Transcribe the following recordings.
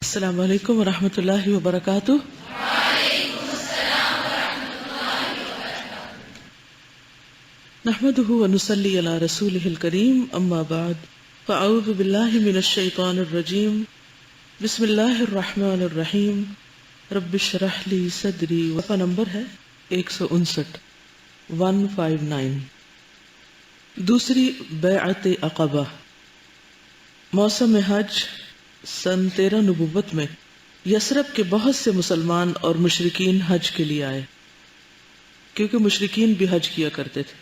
السلام علیکم ورحمۃ اللہ وبرکاتہ۔ نحمده ونصلی علی رسولہ الکریم، اما بعد فاعوذ باللہ من الشیطان الرجیم، بسم اللہ الرحمن الرحیم، رب اشرح لی صدری۔ وفا نمبر ہے 159 دوسری بیعت عقبہ۔ موسم حج سن 13 نبوت میں یثرب کے بہت سے مسلمان اور مشرکین حج کے لیے آئے، کیونکہ مشرکین بھی حج کیا کرتے تھے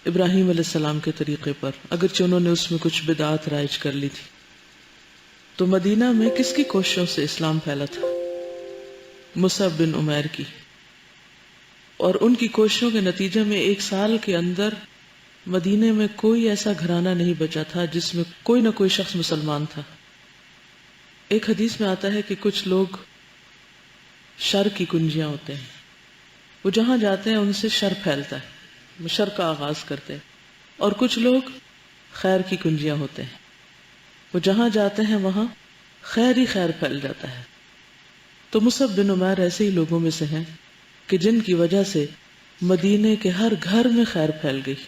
ابراہیم علیہ السلام کے طریقے پر، اگرچہ انہوں نے اس میں کچھ بدعات رائج کر لی تھی۔ تو مدینہ میں کس کی کوششوں سے اسلام پھیلا تھا؟ مصعب بن عمیر کی، اور ان کی کوششوں کے نتیجے میں 1 سال کے اندر مدینے میں کوئی ایسا گھرانہ نہیں بچا تھا جس میں کوئی نہ کوئی شخص مسلمان تھا۔ ایک حدیث میں آتا ہے کہ کچھ لوگ شر کی کنجیاں ہوتے ہیں، وہ جہاں جاتے ہیں ان سے شر پھیلتا ہے، وہ شر کا آغاز کرتے ہیں، اور کچھ لوگ خیر کی کنجیاں ہوتے ہیں، وہ جہاں جاتے ہیں وہاں خیر ہی خیر پھیل جاتا ہے۔ تو مصعب بن عمیر ایسے ہی لوگوں میں سے ہیں کہ جن کی وجہ سے مدینے کے ہر گھر میں خیر پھیل گئی،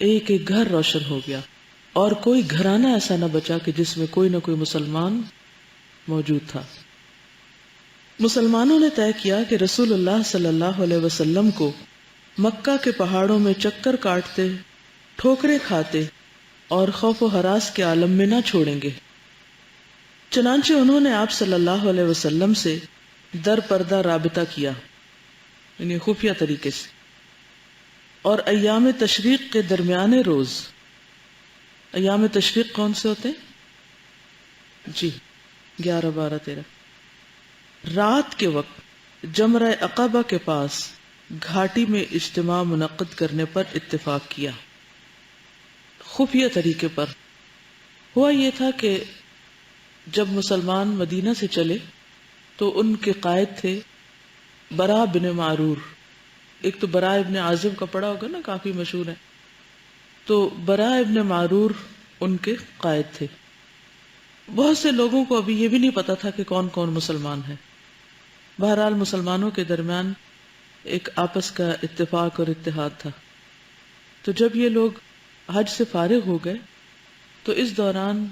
ایک ایک گھر روشن ہو گیا، اور کوئی گھرانہ ایسا نہ بچا کہ جس میں کوئی نہ کوئی مسلمان موجود تھا۔ مسلمانوں نے طے کیا کہ رسول اللہ صلی اللہ علیہ وسلم کو مکہ کے پہاڑوں میں چکر کاٹتے، ٹھوکریں کھاتے اور خوف و ہراس کے عالم میں نہ چھوڑیں گے۔ چنانچہ انہوں نے آپ صلی اللہ علیہ وسلم سے در پردہ رابطہ کیا، یعنی خفیہ طریقے سے، اور ایام تشریق کے درمیانے روز، ایام تشریق کون سے ہوتے ہیں؟ 11، 12، 13، رات کے وقت جمرہ عقبہ کے پاس گھاٹی میں اجتماع منعقد کرنے پر اتفاق کیا، خفیہ طریقے پر۔ ہوا یہ تھا کہ جب مسلمان مدینہ سے چلے تو ان کے قائد تھے برا بن معرور۔ ایک تو برا ابن عازب کا پڑھا ہوگا نا، کافی مشہور ہے۔ تو برا ابن معرور ان کے قائد تھے۔ بہت سے لوگوں کو ابھی یہ بھی نہیں پتا تھا کہ کون کون مسلمان ہے۔ بہرحال مسلمانوں کے درمیان ایک آپس کا اتفاق اور اتحاد تھا۔ تو جب یہ لوگ حج سے فارغ ہو گئے تو اس دوران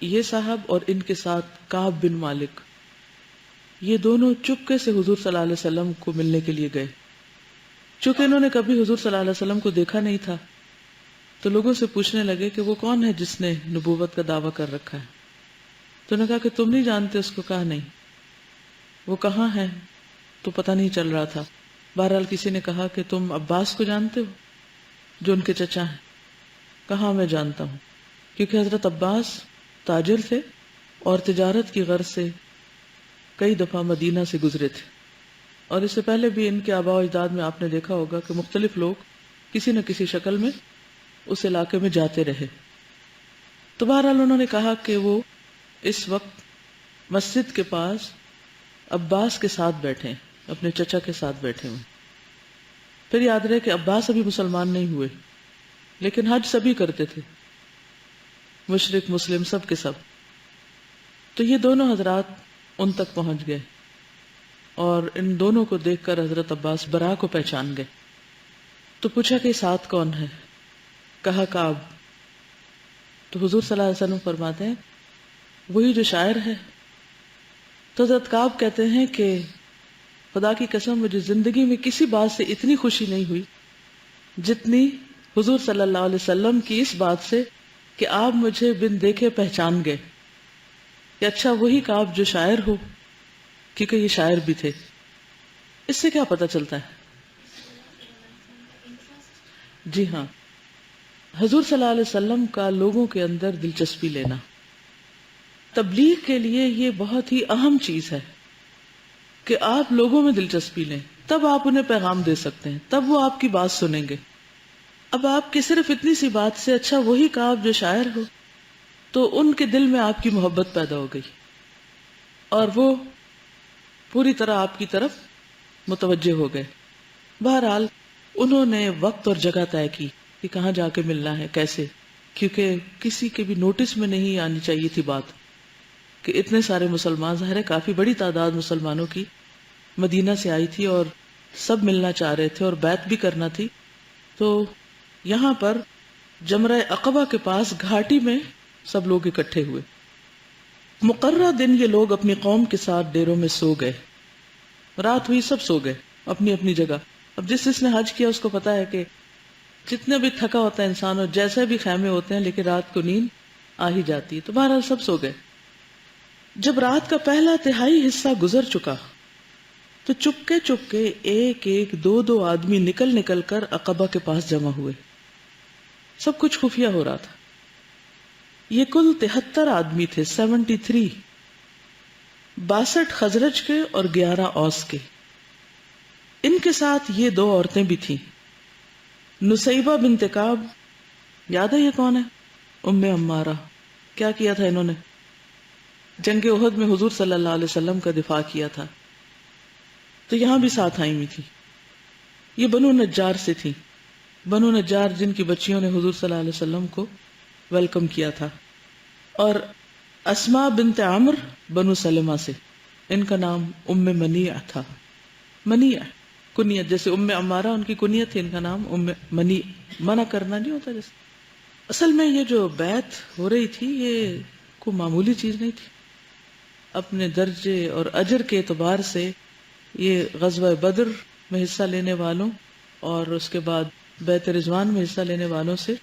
یہ صاحب اور ان کے ساتھ کعب بن مالک، یہ دونوں چپکے سے حضور صلی اللہ علیہ وسلم کو ملنے کے لیے گئے۔ چونکہ انہوں نے کبھی حضور صلی اللہ علیہ وسلم کو دیکھا نہیں تھا تو لوگوں سے پوچھنے لگے کہ وہ کون ہے جس نے نبوت کا دعویٰ کر رکھا ہے۔ تو انہوں نے کہا کہ تم نہیں جانتے اس کو؟ کہا نہیں۔ وہ کہاں ہے؟ تو پتہ نہیں چل رہا تھا۔ بہرحال کسی نے کہا کہ تم عباس کو جانتے ہو جو ان کے چچا ہیں؟ کہا میں جانتا ہوں، کیونکہ حضرت عباس تاجر تھے اور تجارت کی غرض سے کئی دفعہ مدینہ سے گزرے تھے، اور اس سے پہلے بھی ان کے آباء و اجداد میں آپ نے دیکھا ہوگا کہ مختلف لوگ کسی نہ کسی شکل میں اس علاقے میں جاتے رہے۔ تو بہرحال انہوں نے کہا کہ وہ اس وقت مسجد کے پاس عباس کے ساتھ بیٹھے ہیں، اپنے چچا کے ساتھ بیٹھے ہوئے۔ پھر یاد رہے کہ عباس ابھی مسلمان نہیں ہوئے، لیکن حج سبھی کرتے تھے، مشرک مسلم سب کے سب۔ تو یہ دونوں حضرات ان تک پہنچ گئے، اور ان دونوں کو دیکھ کر حضرت عباس برا کو پہچان گئے۔ تو پوچھا کہ ساتھ کون ہے؟ کہا کعب۔ تو حضور صلی اللہ علیہ وسلم فرماتے ہیں وہی جو شاعر ہے۔ تو حضرت کعب کہتے ہیں کہ خدا کی قسم مجھے زندگی میں کسی بات سے اتنی خوشی نہیں ہوئی جتنی حضور صلی اللہ علیہ وسلم کی اس بات سے کہ آپ مجھے بن دیکھے پہچان گئے، کہ اچھا وہی کعب جو شاعر ہو، کیونکہ یہ شاعر بھی تھے۔ اس سے کیا پتہ چلتا ہے؟ جی ہاں، حضور صلی اللہ علیہ وسلم کا لوگوں کے اندر دلچسپی لینا۔ تبلیغ کے لیے یہ بہت ہی اہم چیز ہے کہ آپ لوگوں میں دلچسپی لیں، تب آپ انہیں پیغام دے سکتے ہیں، تب وہ آپ کی بات سنیں گے۔ اب آپ کی صرف اتنی سی بات سے اچھا وہی کعب جو شاعر ہو، تو ان کے دل میں آپ کی محبت پیدا ہو گئی، اور وہ پوری طرح آپ کی طرف متوجہ ہو گئے۔ بہرحال انہوں نے وقت اور جگہ طے کی کہ کہاں جا کے ملنا ہے، کیسے، کیونکہ کسی کے بھی نوٹس میں نہیں آنی چاہیے تھی بات۔ کہ اتنے سارے مسلمان، ظاہر ہے کافی بڑی تعداد مسلمانوں کی مدینہ سے آئی تھی اور سب ملنا چاہ رہے تھے اور بیعت بھی کرنا تھی. تو یہاں پر جمرہ عقبہ کے پاس گھاٹی میں سب لوگ اکٹھے ہوئے. مقررہ دن یہ لوگ اپنی قوم کے ساتھ ڈیروں میں سو گئے. رات ہوئی، سب سو گئے اپنی اپنی جگہ. اب جس نے حج کیا اس کو پتا ہے کہ جتنا بھی تھکا ہوتا ہے انسان اور جیسے بھی خیمے ہوتے ہیں لیکن رات کو نیند آ ہی جاتی ہے. تو بہرحال سب سو گئے. جب رات کا پہلا تہائی حصہ گزر چکا تو چپکے ایک ایک دو دو آدمی نکل نکل کر عقبہ کے پاس جمع ہوئے. سب کچھ خفیہ ہو رہا تھا. یہ کل 73 آدمی تھے، 73. 62 خزرج کے اور 11 اوس کے. ان کے ساتھ یہ 2 عورتیں بھی تھیں. نسیبہ بنت کعب، یاد ہے یہ کون ہے؟ ام عمارہ. کیا کیا تھا انہوں نے؟ جنگ احد میں حضور صلی اللہ علیہ وسلم کا دفاع کیا تھا. تو یہاں بھی ساتھ آئی ہوئی تھی. یہ بنو نجار سے تھی. بنو نجار جن کی بچیوں نے حضور صلی اللہ علیہ وسلم کو ویلکم کیا تھا. اور اسماء بنت عمر بنو سلمہ سے، ان کا نام ام منیع تھا. منیع کنیت، جیسے ام عمارہ ان کی کنیت تھی، ان کا نام ام منیع. منع کرنا نہیں ہوتا جیسے. اصل میں یہ جو بیعت ہو رہی تھی یہ کوئی معمولی چیز نہیں تھی. اپنے درجے اور اجر کے اعتبار سے یہ غزوہ بدر میں حصہ لینے والوں اور اس کے بعد بیعت رضوان میں حصہ لینے والوں سے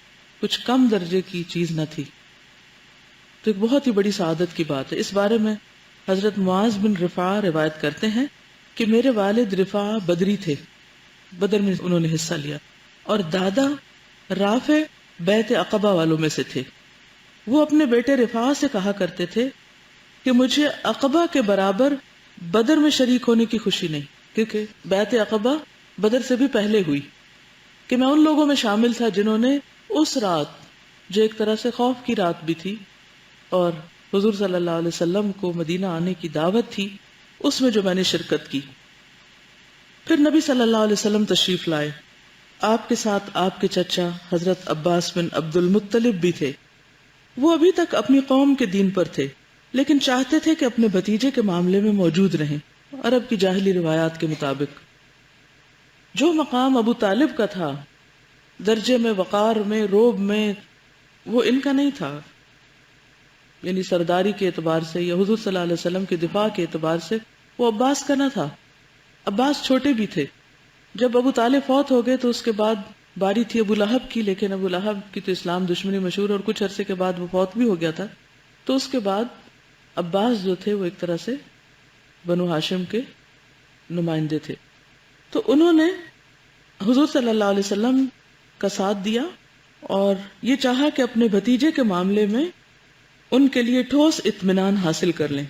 کچھ کم درجے کی چیز نہ تھی. تو ایک بہت ہی بڑی سعادت کی بات ہے. اس بارے میں حضرت معاذ بن رفاع روایت کرتے ہیں کہ میرے والد رفاع بدری تھے، بدر میں انہوں نے حصہ لیا، اور دادا رافع بیعت عقبہ والوں میں سے تھے. وہ اپنے بیٹے رفاع سے کہا کرتے تھے کہ مجھے عقبہ کے برابر بدر میں شریک ہونے کی خوشی نہیں، کیونکہ بیعت عقبہ بدر سے بھی پہلے ہوئی، کہ میں ان لوگوں میں شامل تھا جنہوں نے اس رات، جو ایک طرح سے خوف کی رات بھی تھی اور حضور صلی اللہ علیہ وسلم کو مدینہ آنے کی دعوت تھی، اس میں جو میں نے شرکت کی. پھر نبی صلی اللہ علیہ وسلم تشریف لائے. آپ کے ساتھ آپ کے چچا حضرت عباس بن عبد المطلب بھی تھے. وہ ابھی تک اپنی قوم کے دین پر تھے لیکن چاہتے تھے کہ اپنے بھتیجے کے معاملے میں موجود رہیں. عرب کی جاہلی روایات کے مطابق جو مقام ابو طالب کا تھا درجے میں، وقار میں، روب میں، وہ ان کا نہیں تھا. یعنی سرداری کے اعتبار سے یا حضور صلی اللہ علیہ وسلم کے دفاع کے اعتبار سے وہ عباس کا نہ تھا. عباس چھوٹے بھی تھے. جب ابو طالب فوت ہو گئے تو اس کے بعد باری تھی ابو لہب کی، لیکن ابو لہب کی تو اسلام دشمنی مشہور اور کچھ عرصے کے بعد وہ فوت بھی ہو گیا تھا. تو اس کے بعد عباس جو تھے وہ ایک طرح سے بنو ہاشم کے نمائندے تھے. تو انہوں نے حضور صلی اللہ علیہ وسلم کا ساتھ دیا اور یہ چاہا کہ اپنے بھتیجے کے معاملے میں ان کے لیے ٹھوس اطمینان حاصل کر لیں.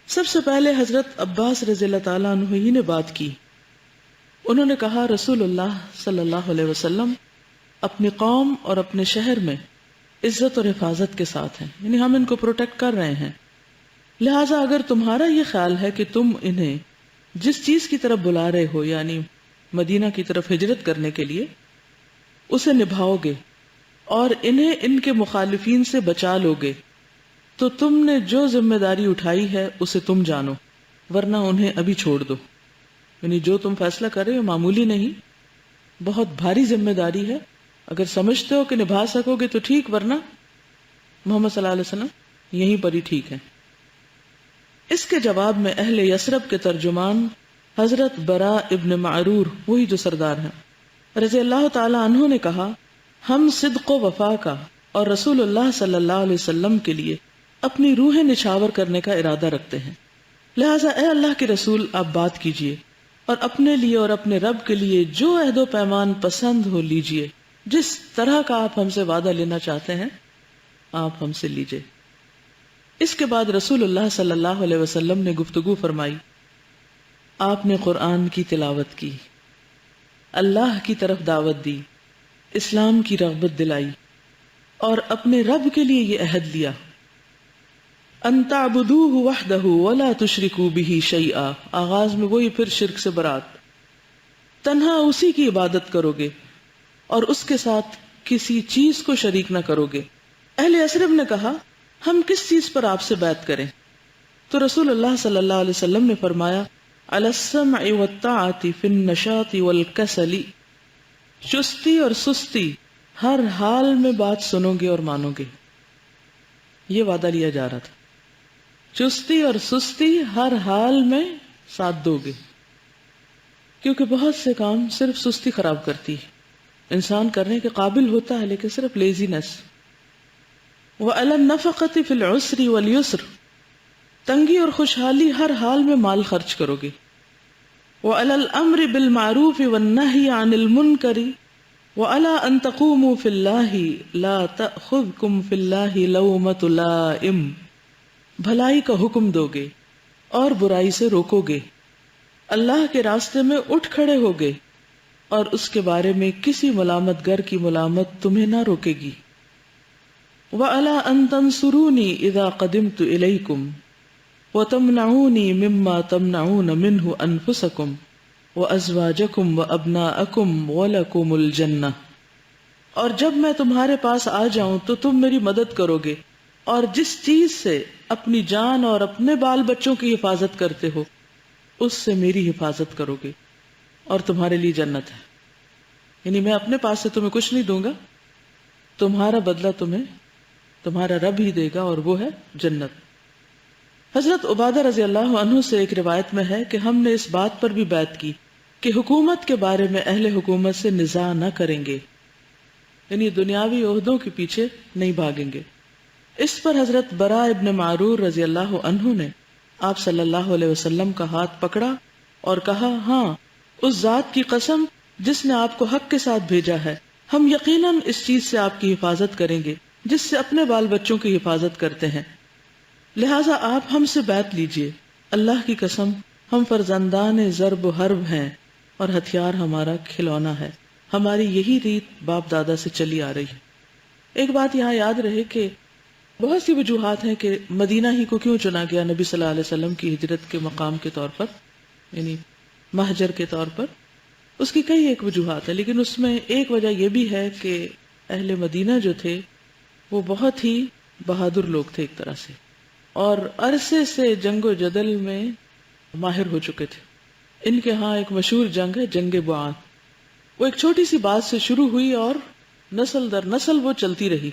سب سے پہلے حضرت عباس رضی اللہ تعالیٰ عنہ ہی نے بات کی. انہوں نے کہا رسول اللہ صلی اللہ علیہ وسلم اپنی قوم اور اپنے شہر میں عزت اور حفاظت کے ساتھ ہیں، یعنی ہم ان کو پروٹیکٹ کر رہے ہیں. لہٰذا اگر تمہارا یہ خیال ہے کہ تم انہیں جس چیز کی طرف بلا رہے ہو، یعنی مدینہ کی طرف ہجرت کرنے کے لیے، اسے نبھاؤ گے اور انہیں ان کے مخالفین سے بچا لو گے، تو تم نے جو ذمہ داری اٹھائی ہے اسے تم جانو، ورنہ انہیں ابھی چھوڑ دو. یعنی جو تم فیصلہ کر رہے ہو معمولی نہیں، بہت بھاری ذمہ داری ہے. اگر سمجھتے ہو کہ نبھا سکو گے تو ٹھیک، ورنہ محمد صلی اللہ علیہ وسلم یہیں پر ہی ٹھیک ہے. اس کے جواب میں اہل یثرب کے ترجمان حضرت برا ابن معرور، وہی جو سردار ہیں، رضی اللہ تعالی عنہ نے کہا ہم صدق و وفا کا اور رسول اللہ صلی اللہ علیہ وسلم کے لیے اپنی روح نچھاور کرنے کا ارادہ رکھتے ہیں. لہٰذا اے اللہ کے رسول آپ بات کیجئے اور اپنے لیے اور اپنے رب کے لیے جو عہد و پیمان پسند ہو لیجئے. جس طرح کا آپ ہم سے وعدہ لینا چاہتے ہیں آپ ہم سے لیجئے. اس کے بعد رسول اللہ صلی اللہ علیہ وسلم نے گفتگو فرمائی. آپ نے قرآن کی تلاوت کی، اللہ کی طرف دعوت دی، اسلام کی رغبت دلائی اور اپنے رب کے لیے یہ عہد لیا ان تعبدوہ وحدہ ولا تشرکوا بہ شیئا. آغاز میں وہی پھر شرک سے برات، تنہا اسی کی عبادت کرو گے اور اس کے ساتھ کسی چیز کو شریک نہ کرو گے. اہل یثرب نے کہا ہم کس چیز پر آپ سے بیعت کریں؟ تو رسول اللہ صلی اللہ علیہ وسلم نے فرمایا علی السمع والطاعۃ فی النشاط والکسل، چستی اور سستی ہر حال میں بات سنو گے اور مانو گے. یہ وعدہ لیا جا رہا تھا، چستی اور سستی ہر حال میں ساتھ دو گے، کیونکہ بہت سے کام صرف سستی خراب کرتی ہے. انسان کرنے کے قابل ہوتا ہے لیکن صرف لیزینس. وعلی النفقۃ فی العسر والیسر، تنگی اور خوشحالی ہر حال میں مال خرچ کرو گے. وعلی الامر بالمعروف والنہی عن المنکر وعلی ان تقوموا فی اللہ لا تأخذکم فی اللہ لومۃ لائم، بھلائی کا حکم دو گے اور برائی سے روکو گے، اللہ کے راستے میں اٹھ کھڑے ہوگے اور اس کے بارے میں کسی ملامت گر کی ملامت تمہیں نہ روکے گی. وعلی ان تنصرونی اذا قدمت الیکم وتمنعونی مما تمنعون منہ انفسکم وازواجکم وابناءکم ولکم الجنہ، اور جب میں تمہارے پاس آ جاؤں تو تم میری مدد کرو گے اور جس چیز سے اپنی جان اور اپنے بال بچوں کی حفاظت کرتے ہو اس سے میری حفاظت کرو گے اور تمہارے لیے جنت ہے. یعنی میں اپنے پاس سے تمہیں کچھ نہیں دوں گا، تمہارا بدلہ تمہیں تمہارا رب ہی دے گا اور وہ ہے جنت. حضرت عبادہ رضی اللہ عنہ سے ایک روایت میں ہے کہ ہم نے اس بات پر بھی بیعت کی کہ حکومت کے بارے میں اہل حکومت سے نزاع نہ کریں گے، یعنی دنیاوی عہدوں کے پیچھے نہیں بھاگیں گے. اس پر حضرت براء ابن معرور رضی اللہ عنہ نے آپ صلی اللہ علیہ وسلم کا ہاتھ پکڑا اور کہا، ہاں اس ذات کی قسم جس نے آپ کو حق کے ساتھ بھیجا ہے، ہم یقیناً اس چیز سے آپ کی حفاظت کریں گے جس سے اپنے بال بچوں کی حفاظت کرتے ہیں، لہٰذا آپ ہم سے بیعت لیجئے. اللہ کی قسم ہم فرزندان ضرب و حرب ہیں اور ہتھیار ہمارا کھلونا ہے، ہماری یہی ریت باپ دادا سے چلی آ رہی ہے. ایک بات یہاں یاد رہے کہ بہت سی وجوہات ہیں کہ مدینہ ہی کو کیوں چنا گیا نبی صلی اللہ علیہ وسلم کی ہجرت کے مقام کے طور پر، یعنی مہجر کے طور پر. اس کی کئی ایک وجوہات ہیں، لیکن اس میں ایک وجہ یہ بھی ہے کہ اہل مدینہ جو تھے وہ بہت ہی بہادر لوگ تھے ایک طرح سے، اور عرصے سے جنگ و جدل میں ماہر ہو چکے تھے. ان کے ہاں ایک مشہور جنگ ہے جنگ بعات. وہ ایک چھوٹی سی بات سے شروع ہوئی اور نسل در نسل وہ چلتی رہی،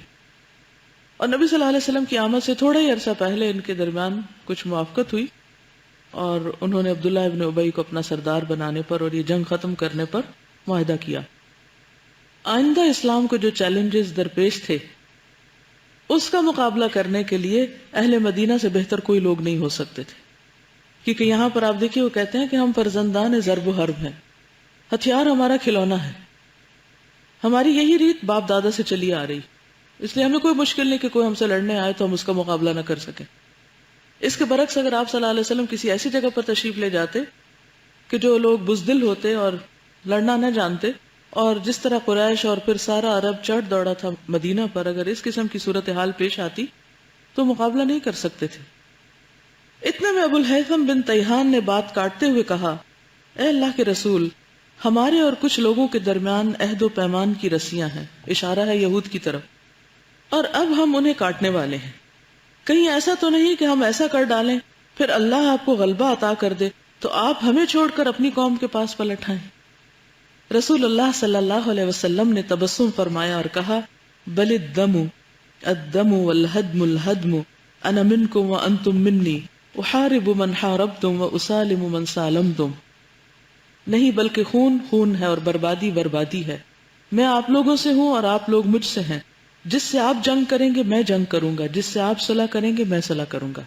اور نبی صلی اللہ علیہ وسلم کی آمد سے تھوڑا ہی عرصہ پہلے ان کے درمیان کچھ موافقت ہوئی اور انہوں نے عبداللہ ابن ابی کو اپنا سردار بنانے پر اور یہ جنگ ختم کرنے پر معاہدہ کیا. آئندہ اسلام کو جو چیلنجز درپیش تھے اس کا مقابلہ کرنے کے لیے اہل مدینہ سے بہتر کوئی لوگ نہیں ہو سکتے تھے، کیونکہ یہاں پر آپ دیکھیے وہ کہتے ہیں کہ ہم فرزندان ضرب و حرب ہیں، ہتھیار ہمارا کھلونا ہے، ہماری یہی ریت باپ دادا سے چلی آ رہی، اس لیے ہمیں کوئی مشکل نہیں کہ کوئی ہم سے لڑنے آئے تو ہم اس کا مقابلہ نہ کر سکیں. اس کے برعکس اگر آپ صلی اللہ علیہ وسلم کسی ایسی جگہ پر تشریف لے جاتے کہ جو لوگ بزدل ہوتے اور لڑنا نہ جانتے، اور جس طرح قریش اور پھر سارا عرب چڑھ دوڑا تھا مدینہ پر، اگر اس قسم کی صورتحال پیش آتی تو مقابلہ نہیں کر سکتے تھے. اتنے میں ابو الہیثم بن تیہان نے بات کاٹتے ہوئے کہا، اے اللہ کے رسول، ہمارے اور کچھ لوگوں کے درمیان عہد و پیمان کی رسیاں ہیں، اشارہ ہے یہود کی طرف، اور اب ہم انہیں کاٹنے والے ہیں. کہیں ایسا تو نہیں کہ ہم ایسا کر ڈالیں پھر اللہ آپ کو غلبہ عطا کر دے تو آپ ہمیں چھوڑ کر اپنی قوم کے پاس پلٹ آئیں. رسول اللہ صلی اللہ علیہ وسلم نے تبسم فرمایا اور کہا، بل الدم والہدم الہدم، انا منکم وانتم منی، احارب من حاربتم واسالم من سالمتم. نہیں بلکہ خون خون ہے اور بربادی بربادی ہے، میں آپ لوگوں سے ہوں اور آپ لوگ مجھ سے ہیں. جس سے آپ جنگ کریں گے میں جنگ کروں گا، جس سے آپ صلح کریں گے میں صلح کروں گا.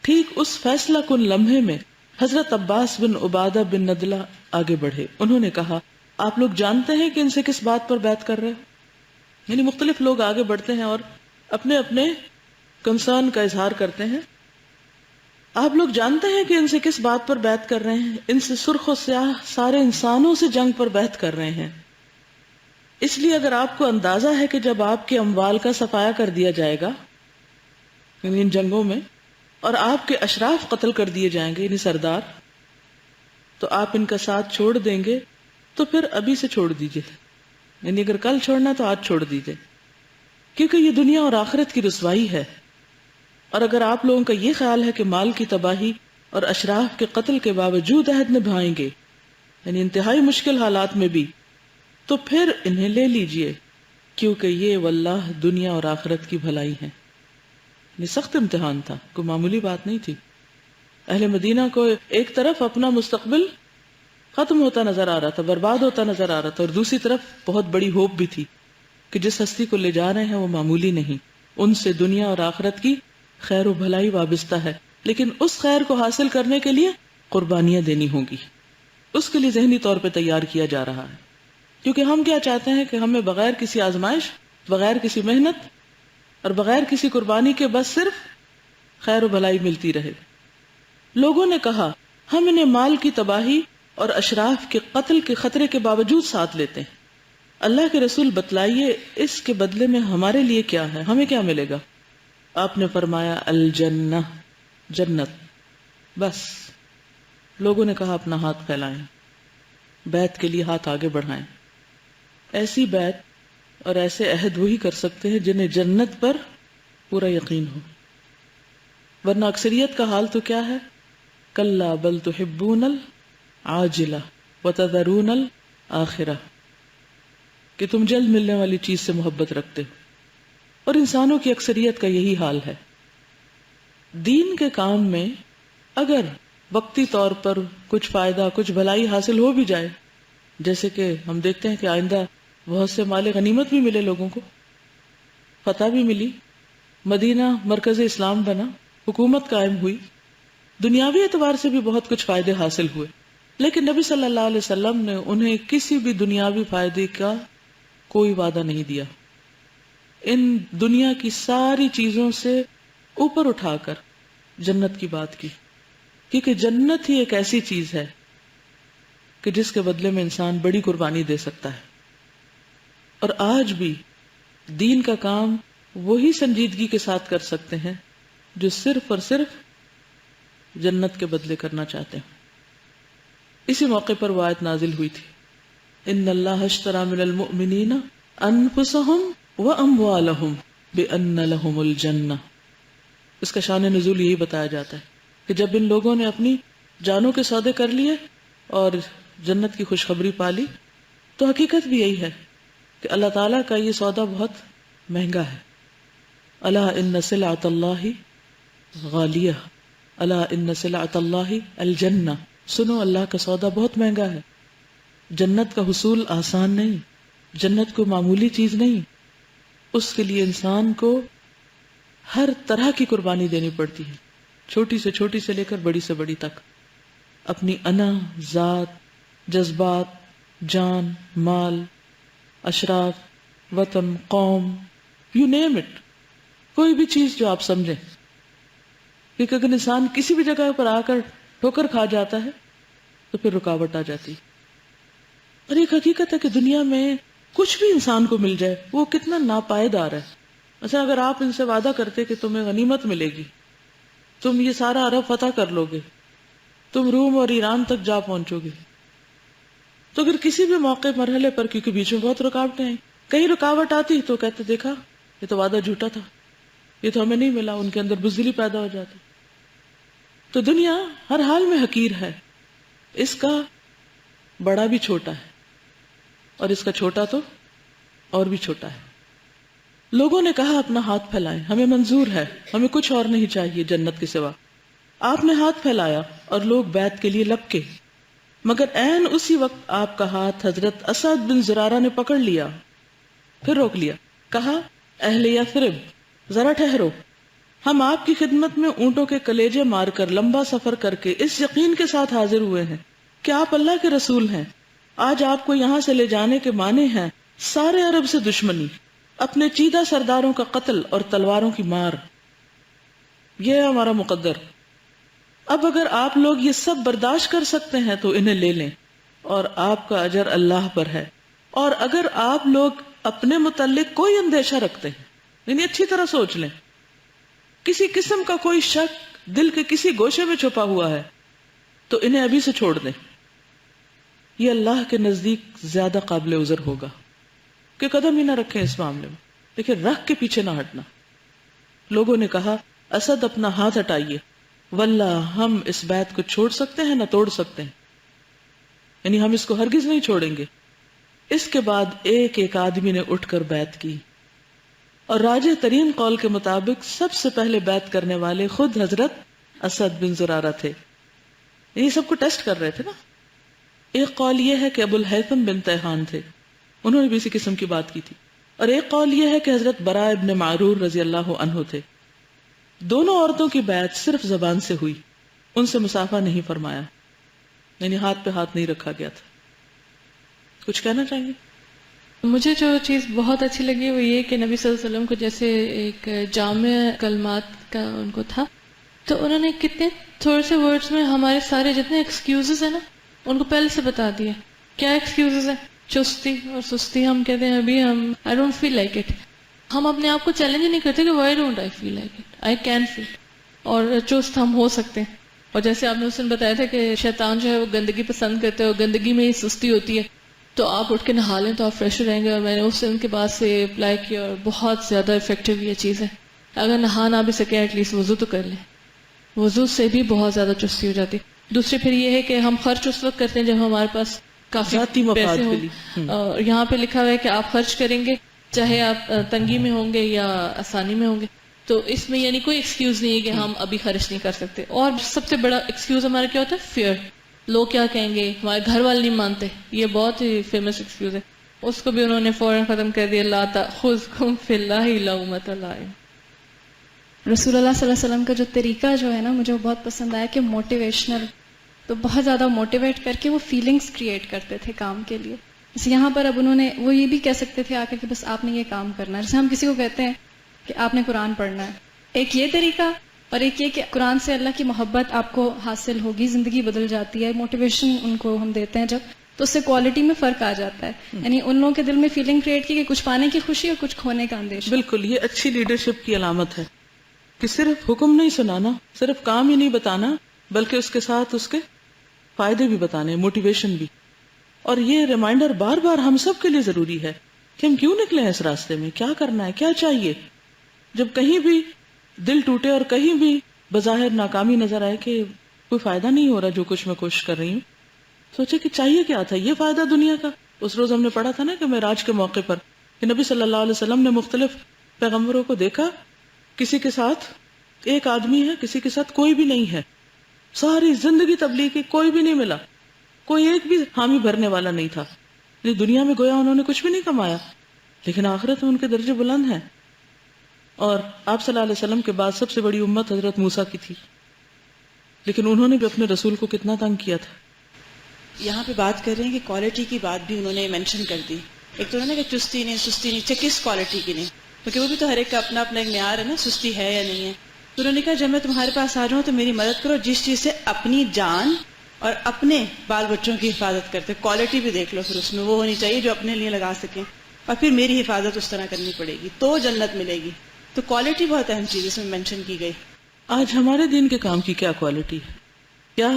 ٹھیک اس فیصلہ کن لمحے میں حضرت عباس بن عبادہ بن ندلہ آگے بڑھے. انہوں نے کہا، آپ لوگ جانتے ہیں کہ ان سے کس بات پر بیعت کر رہے ہیں؟ یعنی مختلف لوگ آگے بڑھتے ہیں اور اپنے اپنے کنسرن کا اظہار کرتے ہیں. آپ لوگ جانتے ہیں کہ ان سے کس بات پر بیعت کر رہے ہیں؟ ان سے سرخ و سیاہ سارے انسانوں سے جنگ پر بیعت کر رہے ہیں. اس لیے اگر آپ کو اندازہ ہے کہ جب آپ کے اموال کا صفایا کر دیا جائے گا یعنی ان جنگوں میں، اور آپ کے اشراف قتل کر دیے جائیں گے یعنی سردار، تو آپ ان کا ساتھ چھوڑ دیں گے تو پھر ابھی سے چھوڑ دیجئے، یعنی اگر کل چھوڑنا تو آج چھوڑ دیجئے، کیونکہ یہ دنیا اور آخرت کی رسوائی ہے. اور اگر آپ لوگوں کا یہ خیال ہے کہ مال کی تباہی اور اشراف کے قتل کے باوجود عہد نبھائیں گے، یعنی انتہائی مشکل حالات میں بھی، تو پھر انہیں لے لیجئے، کیونکہ یہ واللہ دنیا اور آخرت کی بھلائی ہے۔ یہ سخت امتحان تھا، کوئی معمولی بات نہیں تھی۔ اہل مدینہ کو ایک طرف اپنا مستقبل ختم ہوتا نظر آ رہا تھا، برباد ہوتا نظر آ رہا تھا، اور دوسری طرف بہت بڑی ہوپ بھی تھی کہ جس ہستی کو لے جا رہے ہیں وہ معمولی نہیں، ان سے دنیا اور آخرت کی خیر و بھلائی وابستہ ہے، لیکن اس خیر کو حاصل کرنے کے لیے قربانیاں دینی ہوں گی۔ اس کے لیے ذہنی طور پہ تیار کیا جا رہا ہے، کیونکہ ہم کیا چاہتے ہیں کہ ہمیں بغیر کسی آزمائش، بغیر کسی محنت اور بغیر کسی قربانی کے بس صرف خیر و بھلائی ملتی رہے۔ لوگوں نے کہا ہم انہیں مال کی تباہی اور اشراف کے قتل کے خطرے کے باوجود ساتھ لیتے ہیں۔ اللہ کے رسول بتلائیے اس کے بدلے میں ہمارے لیے کیا ہے، ہمیں کیا ملے گا؟ آپ نے فرمایا الجنہ، جنت۔ بس لوگوں نے کہا اپنا ہاتھ پھیلائیں، بیعت کے لیے ہاتھ آگے بڑھائیں۔ ایسی بیعت اور ایسے عہد وہی کر سکتے ہیں جنہیں جنت پر پورا یقین ہو، ورنہ اکثریت کا حال تو کیا ہے؟ کلا بل تحبون العاجلہ وتذرون الآخرہ، کہ تم جلد ملنے والی چیز سے محبت رکھتے ہو، اور انسانوں کی اکثریت کا یہی حال ہے۔ دین کے کام میں اگر وقتی طور پر کچھ فائدہ، کچھ بھلائی حاصل ہو بھی جائے، جیسے کہ ہم دیکھتے ہیں کہ آئندہ بہت سے مال غنیمت بھی ملے، لوگوں کو فتح بھی ملی، مدینہ مرکز اسلام بنا، حکومت قائم ہوئی، دنیاوی اعتبار سے بھی بہت کچھ فائدے حاصل ہوئے، لیکن نبی صلی اللہ علیہ وسلم نے انہیں کسی بھی دنیاوی فائدے کا کوئی وعدہ نہیں دیا۔ ان دنیا کی ساری چیزوں سے اوپر اٹھا کر جنت کی بات کی، کیونکہ جنت ہی ایک ایسی چیز ہے کہ جس کے بدلے میں انسان بڑی قربانی دے سکتا ہے۔ اور آج بھی دین کا کام وہی سنجیدگی کے ساتھ کر سکتے ہیں جو صرف اور صرف جنت کے بدلے کرنا چاہتے ہیں۔ اسی موقع پر وہ آیت نازل ہوئی تھی، ان اللہ اشتری من المؤمنین انفسهم واموالهم بان لهم الجنہ۔ اس کا شان نزول یہی بتایا جاتا ہے کہ جب ان لوگوں نے اپنی جانوں کے سودے کر لیے اور جنت کی خوشخبری پالی، تو حقیقت بھی یہی ہے کہ اللہ تعالیٰ کا یہ سودا بہت مہنگا ہے۔ الا ان سلعۃ اللہ غالیہ، الا ان سلعۃ اللہ الجنہ، سنو اللہ کا سودا بہت مہنگا ہے۔ جنت کا حصول آسان نہیں، جنت کو معمولی چیز نہیں، اس کے لیے انسان کو ہر طرح کی قربانی دینی پڑتی ہے، چھوٹی سے لے کر بڑی سے بڑی تک، اپنی انا، ذات، جذبات، جان، مال، اشراف، وطن، قوم، یو نیم اٹ، کوئی بھی چیز جو آپ سمجھیں، کیونکہ اگر انسان کسی بھی جگہ پر آ کر ٹھوکر کھا جاتا ہے تو پھر رکاوٹ آ جاتی۔ اور ایک حقیقت ہے کہ دنیا میں کچھ بھی انسان کو مل جائے وہ کتنا ناپائیدار ہے۔ مثلا اگر آپ ان سے وعدہ کرتے کہ تمہیں غنیمت ملے گی، تم یہ سارا عرب فتح کر لو گے، تم روم اور ایران تک جا پہنچو گے، تو اگر کسی بھی موقع مرحلے پر، کیونکہ بیچ میں بہت رکاوٹیں ہیں، کہیں رکاوٹ آتی تو کہتے دیکھا یہ تو وعدہ جھوٹا تھا، یہ تو ہمیں نہیں ملا، ان کے اندر بزدلی پیدا ہو جاتی۔ تو دنیا ہر حال میں حقیر ہے، اس کا بڑا بھی چھوٹا ہے اور اس کا چھوٹا تو اور بھی چھوٹا ہے۔ لوگوں نے کہا اپنا ہاتھ پھیلائیں، ہمیں منظور ہے، ہمیں کچھ اور نہیں چاہیے جنت کے سوا۔ آپ نے ہاتھ پھیلایا اور لوگ بیعت کے لیے لپکے، مگر عین اسی وقت آپ کا ہاتھ حضرت اسد بن زرارہ نے پکڑ لیا، پھر روک لیا، کہا اہل یثرب ذرا ٹھہرو، ہم آپ کی خدمت میں اونٹوں کے کلیجے مار کر لمبا سفر کر کے اس یقین کے ساتھ حاضر ہوئے ہیں کہ آپ اللہ کے رسول ہیں۔ آج آپ کو یہاں سے لے جانے کے معنی ہیں سارے عرب سے دشمنی، اپنے چیدہ سرداروں کا قتل اور تلواروں کی مار، یہ ہے ہمارا مقدر۔ اب اگر آپ لوگ یہ سب برداشت کر سکتے ہیں تو انہیں لے لیں، اور آپ کا اجر اللہ پر ہے۔ اور اگر آپ لوگ اپنے متعلق کوئی اندیشہ رکھتے ہیں، یعنی اچھی طرح سوچ لیں، کسی قسم کا کوئی شک دل کے کسی گوشے میں چھپا ہوا ہے، تو انہیں ابھی سے چھوڑ دیں، یہ اللہ کے نزدیک زیادہ قابل عذر ہوگا، کہ قدم ہی نہ رکھیں اس معاملے میں، لیکن رکھ کے پیچھے نہ ہٹنا۔ لوگوں نے کہا اسد اپنا ہاتھ ہٹائیے، واللہ ہم اس بیعت کو چھوڑ سکتے ہیں نہ توڑ سکتے ہیں، یعنی ہم اس کو ہرگز نہیں چھوڑیں گے۔ اس کے بعد ایک ایک آدمی نے اٹھ کر بیعت کی، اور راجح ترین قول کے مطابق سب سے پہلے بیعت کرنے والے خود حضرت اسد بن زرارہ تھے۔ یہ سب کو ٹیسٹ کر رہے تھے نا۔ ایک قول یہ ہے کہ ابو الہیثم بن تیہان تھے، انہوں نے بھی اسی قسم کی بات کی تھی، اور ایک قول یہ ہے کہ حضرت براء ابن معرور رضی اللہ عنہ تھے۔ دونوں عورتوں کی بیعت صرف زبان سے ہوئی، ان سے مصافحہ نہیں فرمایا، یعنی ہاتھ پہ ہاتھ نہیں رکھا گیا تھا۔ کچھ کہنا چاہیں گے؟ مجھے جو چیز بہت اچھی لگی وہ یہ کہ نبی صلی اللہ علیہ وسلم کو جیسے ایک جامع کلمات کا ان کو تھا، تو انہوں نے کتنے تھوڑے سے ورڈز میں ہمارے سارے جتنے ایکسکیوزز ہیں نا ان کو پہلے سے بتا دیا۔ کیا ایکسکیوزز ہیں؟ چستی اور سستی ہم کہتے ہیں ابھی ہم I don't feel like it، ہم اپنے آپ کو چیلنج نہیں کرتے کہ why don't I feel like it، I can feel، اور چست ہم ہو سکتے ہیں۔ اور جیسے آپ نے اس دن بتایا تھا کہ شیطان جو ہے وہ گندگی پسند کرتے ہیں اور گندگی میں ہی سستی ہوتی ہے، تو آپ اٹھ کے نہا لیں تو آپ فریش رہیں گے، اور میں نے اس دن کے بعد سے اپلائی کیا اور بہت زیادہ افیکٹو یہ چیز ہے۔ اگر نہا نہ بھی سکیں ایٹ لیسٹ وضو تو کر لیں، وضو سے بھی بہت زیادہ چستی ہو جاتی۔ دوسری پھر یہ ہے کہ ہم خرچ اس وقت کرتے ہیں جب ہمارے پاس کافی ذاتی مفاد پیسے کے ہوں، لیے۔ اور یہاں پہ لکھا ہوا ہے کہ آپ خرچ کریں گے چاہے آپ تنگی میں ہوں گے یا آسانی میں ہوں گے، تو اس میں یعنی کوئی ایکسکیوز نہیں ہے کہ ہم ابھی خرچ نہیں کر سکتے۔ اور سب سے بڑا ایکسکیوز ہمارا کیا ہوتا ہے؟ فیئر، لوگ کیا کہیں گے، ہمارے گھر والے نہیں مانتے، یہ بہت ہی فیمس ایکسکیوز ہے، اس کو بھی انہوں نے فوراً ختم کر دیا، لا تأخذکم فی اللہ لومۃ لائم۔ رسول اللہ صلی اللہ علیہ وسلم کا جو طریقہ جو ہے نا مجھے وہ بہت پسند آیا کہ موٹیویشنل، تو بہت زیادہ موٹیویٹ کر کے وہ فیلنگز کریٹ کرتے تھے کام کے لیے۔ جیسے یہاں پر اب انہوں نے وہ یہ بھی کہہ سکتے تھے آ کر کہ بس آپ نے یہ کام کرنا ہے، جیسے ہم کسی کو کہتے ہیں کہ آپ نے قرآن پڑھنا ہے، ایک یہ طریقہ، اور ایک یہ کہ قرآن سے اللہ کی محبت آپ کو حاصل ہوگی، زندگی بدل جاتی ہے، موٹیویشن ان کو ہم دیتے ہیں جب، تو اس سے کوالٹی میں فرق آ جاتا ہے، یعنی ان لوگوں کے دل میں فیلنگ کریٹ کی کہ کچھ پانے کی خوشی اور کچھ کھونے کا اندیشہ۔ بالکل، یہ اچھی لیڈرشپ کی علامت ہے کہ صرف حکم نہیں سنانا، صرف کام ہی نہیں بتانا، بلکہ اس کے ساتھ اس کے فائدے بھی بتانے، موٹیویشن بھی۔ اور یہ ریمائنڈر بار بار ہم سب کے لیے ضروری ہے کہ ہم کیوں نکلے ہیں اس راستے میں، کیا کرنا ہے، کیا چاہیے۔ جب کہیں بھی دل ٹوٹے اور کہیں بھی بظاہر ناکامی نظر آئے کہ کوئی فائدہ نہیں ہو رہا جو کچھ میں کوشش کر رہی ہوں، سوچے کہ چاہیے کیا تھا، یہ فائدہ دنیا کا۔ اس روز ہم نے پڑھا تھا نا کہ معراج کے موقع پر کہ نبی صلی اللہ علیہ وسلم نے مختلف پیغمبروں کو دیکھا، کسی کے ساتھ ایک آدمی ہے، کسی کے ساتھ کوئی بھی نہیں ہے، ساری زندگی تبلیغ کی، کوئی بھی نہیں ملا، کوئی ایک بھی حامی بھرنے والا نہیں تھا۔ دنیا میں گویا انہوں نے کچھ بھی نہیں کمایا، لیکن آخرت میں ان کے درجے بلند ہیں۔ اور آپ صلی اللہ علیہ وسلم کے بعد سب سے بڑی امت حضرت موسیٰ کی تھی، لیکن انہوں نے بھی اپنے رسول کو کتنا تنگ کیا تھا۔ یہاں پہ بات کر رہے ہیں کہ کوالٹی کی بات بھی انہوں نے مینشن کر دی۔ ایک تو انہوں نے کہ چستی نہیں، سستی نہیں، کس کوالٹی کی نہیں، کیونکہ وہ بھی تو ہر ایک کا اپنا اپنا ایک معیار ہے نا، سستی ہے یا نہیں ہے۔ تو انہوں نے کہا جب میں تمہارے پاس آ جاؤں تو میری مدد کرو جس چیز سے اپنی جان اور اپنے بال بچوں کی حفاظت کرتے۔ کوالٹی بھی دیکھ لو، پھر اس میں وہ ہونی چاہیے جو اپنے لیے لگا سکیں، اور پھر میری حفاظت اس طرح کرنی پڑے گی تو جنت ملے گی۔ تو کوالٹی بہت اہم چیز اس میں مینشن کی گئی۔ آج ہمارے دین کے کام کی کیا کوالٹی ہے؟ کیا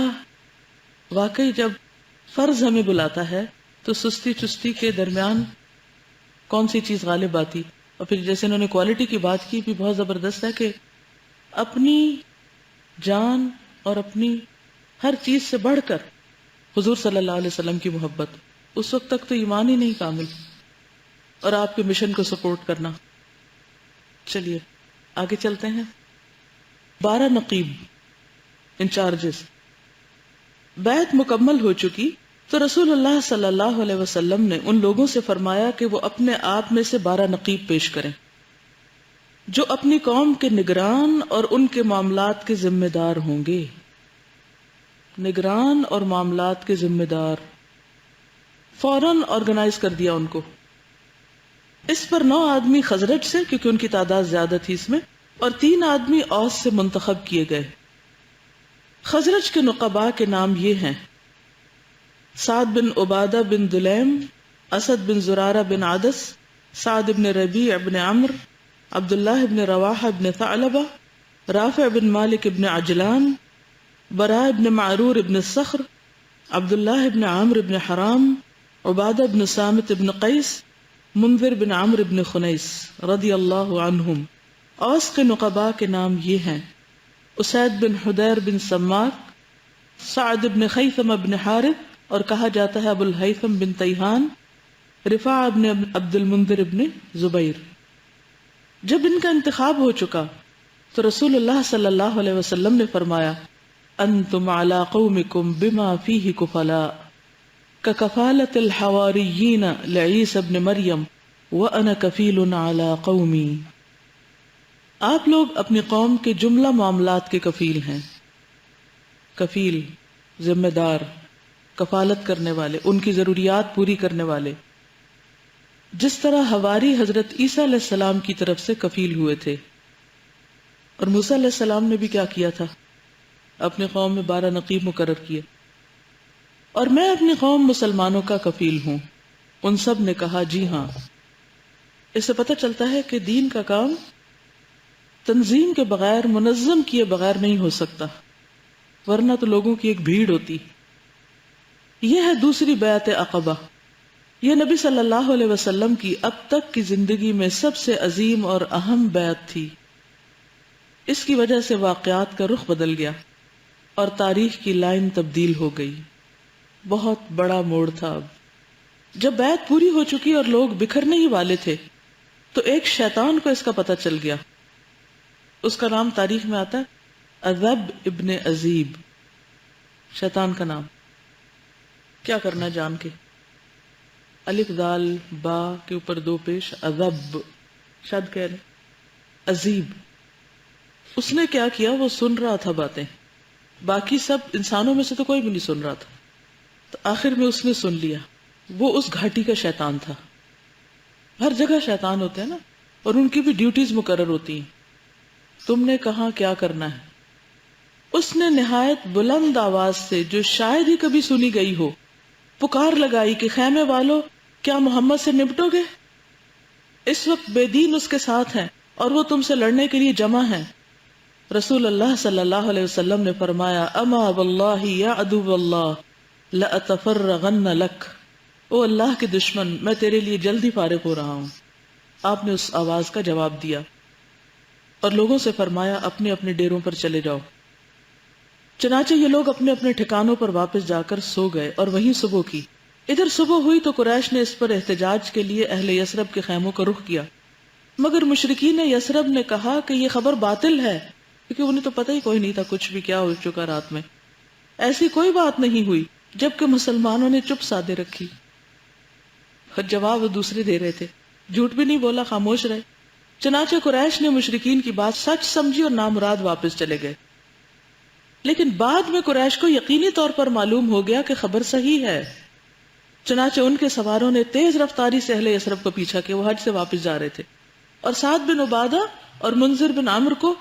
واقعی جب فرض ہمیں بلاتا ہے تو سستی چستی کے درمیان کون سی چیز غالب آتی؟ اور پھر جیسے انہوں نے کوالٹی کی بات کی بھی بہت زبردست ہے کہ اپنی جان اور اپنی ہر چیز سے بڑھ کر حضور صلی اللہ علیہ وسلم کی محبت، اس وقت تک تو ایمان ہی نہیں کامل، اور آپ کے مشن کو سپورٹ کرنا۔ چلیے آگے چلتے ہیں۔ 12 نقیب انچارجز۔ بیعت مکمل ہو چکی تو رسول اللہ صلی اللہ علیہ وسلم نے ان لوگوں سے فرمایا کہ وہ اپنے آپ میں سے 12 نقیب پیش کریں جو اپنی قوم کے نگران اور ان کے معاملات کے ذمہ دار ہوں گے۔ نگران اور معاملات کے ذمہ دار، فوراً آرگنائز کر دیا ان کو۔ اس پر 9 آدمی خزرج سے، کیونکہ ان کی تعداد زیادہ تھی اس میں، اور 3 آدمی اوس سے منتخب کیے گئے۔ خزرج کے نقباء کے نام یہ ہیں: سعد بن عبادہ بن دلیم، اسد بن زرارہ بن عدس، سعد بن ربیع بن عمرو، عبداللہ بن رواحہ بن ثعلبہ، رافع بن مالک بن عجلان، براء بن معرور بن الصخر، عبداللہ بن عامر بن حرام، عبادہ بن صامت بن قیس، منذر بن عمرو بن خنیس رضی اللہ عنہم، اوس کے نقبا کے نام یہ ہیں: اسید بن حدیر بن سماک، سعد بن خیثم بن حارث، اور کہا جاتا ہے ابو الہیثم بن تیہان، رفاع بن عبد المنذر بن زبیر۔ جب ان کا انتخاب ہو چکا تو رسول اللہ صلی اللہ علیہ وسلم نے فرمایا: انتم علی قومکم بما فیہ کفلاء ککفالۃ الحواریین لعیسی ابن مریم وانا کفیل علی قومی۔ آپ لوگ اپنی قوم کے جملہ معاملات کے کفیل ہیں۔ کفیل ذمہ دار، کفالت کرنے والے، ان کی ضروریات پوری کرنے والے، جس طرح حواری حضرت عیسیٰ علیہ السلام کی طرف سے کفیل ہوئے تھے۔ اور موسیٰ علیہ السلام نے بھی کیا کیا تھا؟ اپنی قوم میں 12 نقیب مقرر کیے۔ اور میں اپنی قوم مسلمانوں کا کفیل ہوں۔ ان سب نے کہا جی ہاں۔ اس سے پتہ چلتا ہے کہ دین کا کام تنظیم کے بغیر، منظم کیے بغیر نہیں ہو سکتا، ورنہ تو لوگوں کی ایک بھیڑ ہوتی۔ یہ ہے دوسری بیعت عقبہ۔ یہ نبی صلی اللہ علیہ وسلم کی اب تک کی زندگی میں سب سے عظیم اور اہم بیعت تھی۔ اس کی وجہ سے واقعات کا رخ بدل گیا اور تاریخ کی لائن تبدیل ہو گئی۔ بہت بڑا موڑ تھا۔ اب جب بیعت پوری ہو چکی اور لوگ بکھرنے ہی والے تھے تو ایک شیطان کو اس کا پتہ چل گیا۔ اس کا نام تاریخ میں آتا ہے اذب ابن عزیب، شیطان کا نام۔ کیا کرنا جان کے؟ الف دال با کے اوپر 2 پیش، اذب، شد کہہ رہے، عزیب۔ اس نے کیا کیا؟ وہ سن رہا تھا باتیں، باقی سب انسانوں میں سے تو کوئی بھی نہیں سن رہا تھا، تو آخر میں اس نے سن لیا۔ وہ اس گھاٹی کا شیطان تھا۔ ہر جگہ شیطان ہوتے ہیں نا، اور ان کی بھی ڈیوٹیز مقرر ہوتی ہیں۔ تم نے کہاں کیا کرنا ہے؟ اس نے نہایت بلند آواز سے، جو شاید ہی کبھی سنی گئی ہو، پکار لگائی کہ خیمے والو، کیا محمد سے نپٹو گے؟ اس وقت بے دین اس کے ساتھ ہیں اور وہ تم سے لڑنے کے لیے جمع ہیں۔ رسول اللہ صلی اللہ علیہ وسلم نے فرمایا: اما واللہ یا عدو اللہ لأتفرغن لک، او اللہ کے دشمن، میں تیرے لیے جلدی فارغ ہو رہا ہوں۔ آپ نے اس آواز کا جواب دیا اور لوگوں سے فرمایا: اپنے اپنے ڈیروں پر چلے جاؤ۔ چنانچہ یہ لوگ اپنے اپنے ٹھکانوں پر واپس جا کر سو گئے اور وہیں صبح کی۔ ادھر صبح ہوئی تو قریش نے اس پر احتجاج کے لیے اہل یثرب کے خیموں کا رخ کیا، مگر مشرکین یثرب نے کہا کہ یہ خبر باطل ہے، کیونکہ انہیں تو پتہ ہی کوئی نہیں تھا کچھ بھی کیا ہو چکا رات میں، ایسی کوئی بات نہیں ہوئی، جبکہ مسلمانوں نے چپ سادے رکھی۔ جواب دوسرے دے رہے تھے، جھوٹ بھی نہیں بولا، خاموش رہے۔ چنانچہ قریش نے مشرکین کی بات سچ سمجھی اور نامراد واپس چلے گئے۔ لیکن بعد میں قریش کو یقینی طور پر معلوم ہو گیا کہ خبر صحیح ہے، چنانچہ ان کے سواروں نے تیز رفتاری سے اہل یثرب کو پیچھا کہ وہ حج سے واپس جا رہے تھے، اور سعد بن عبادہ اور منذر بن عمرو کو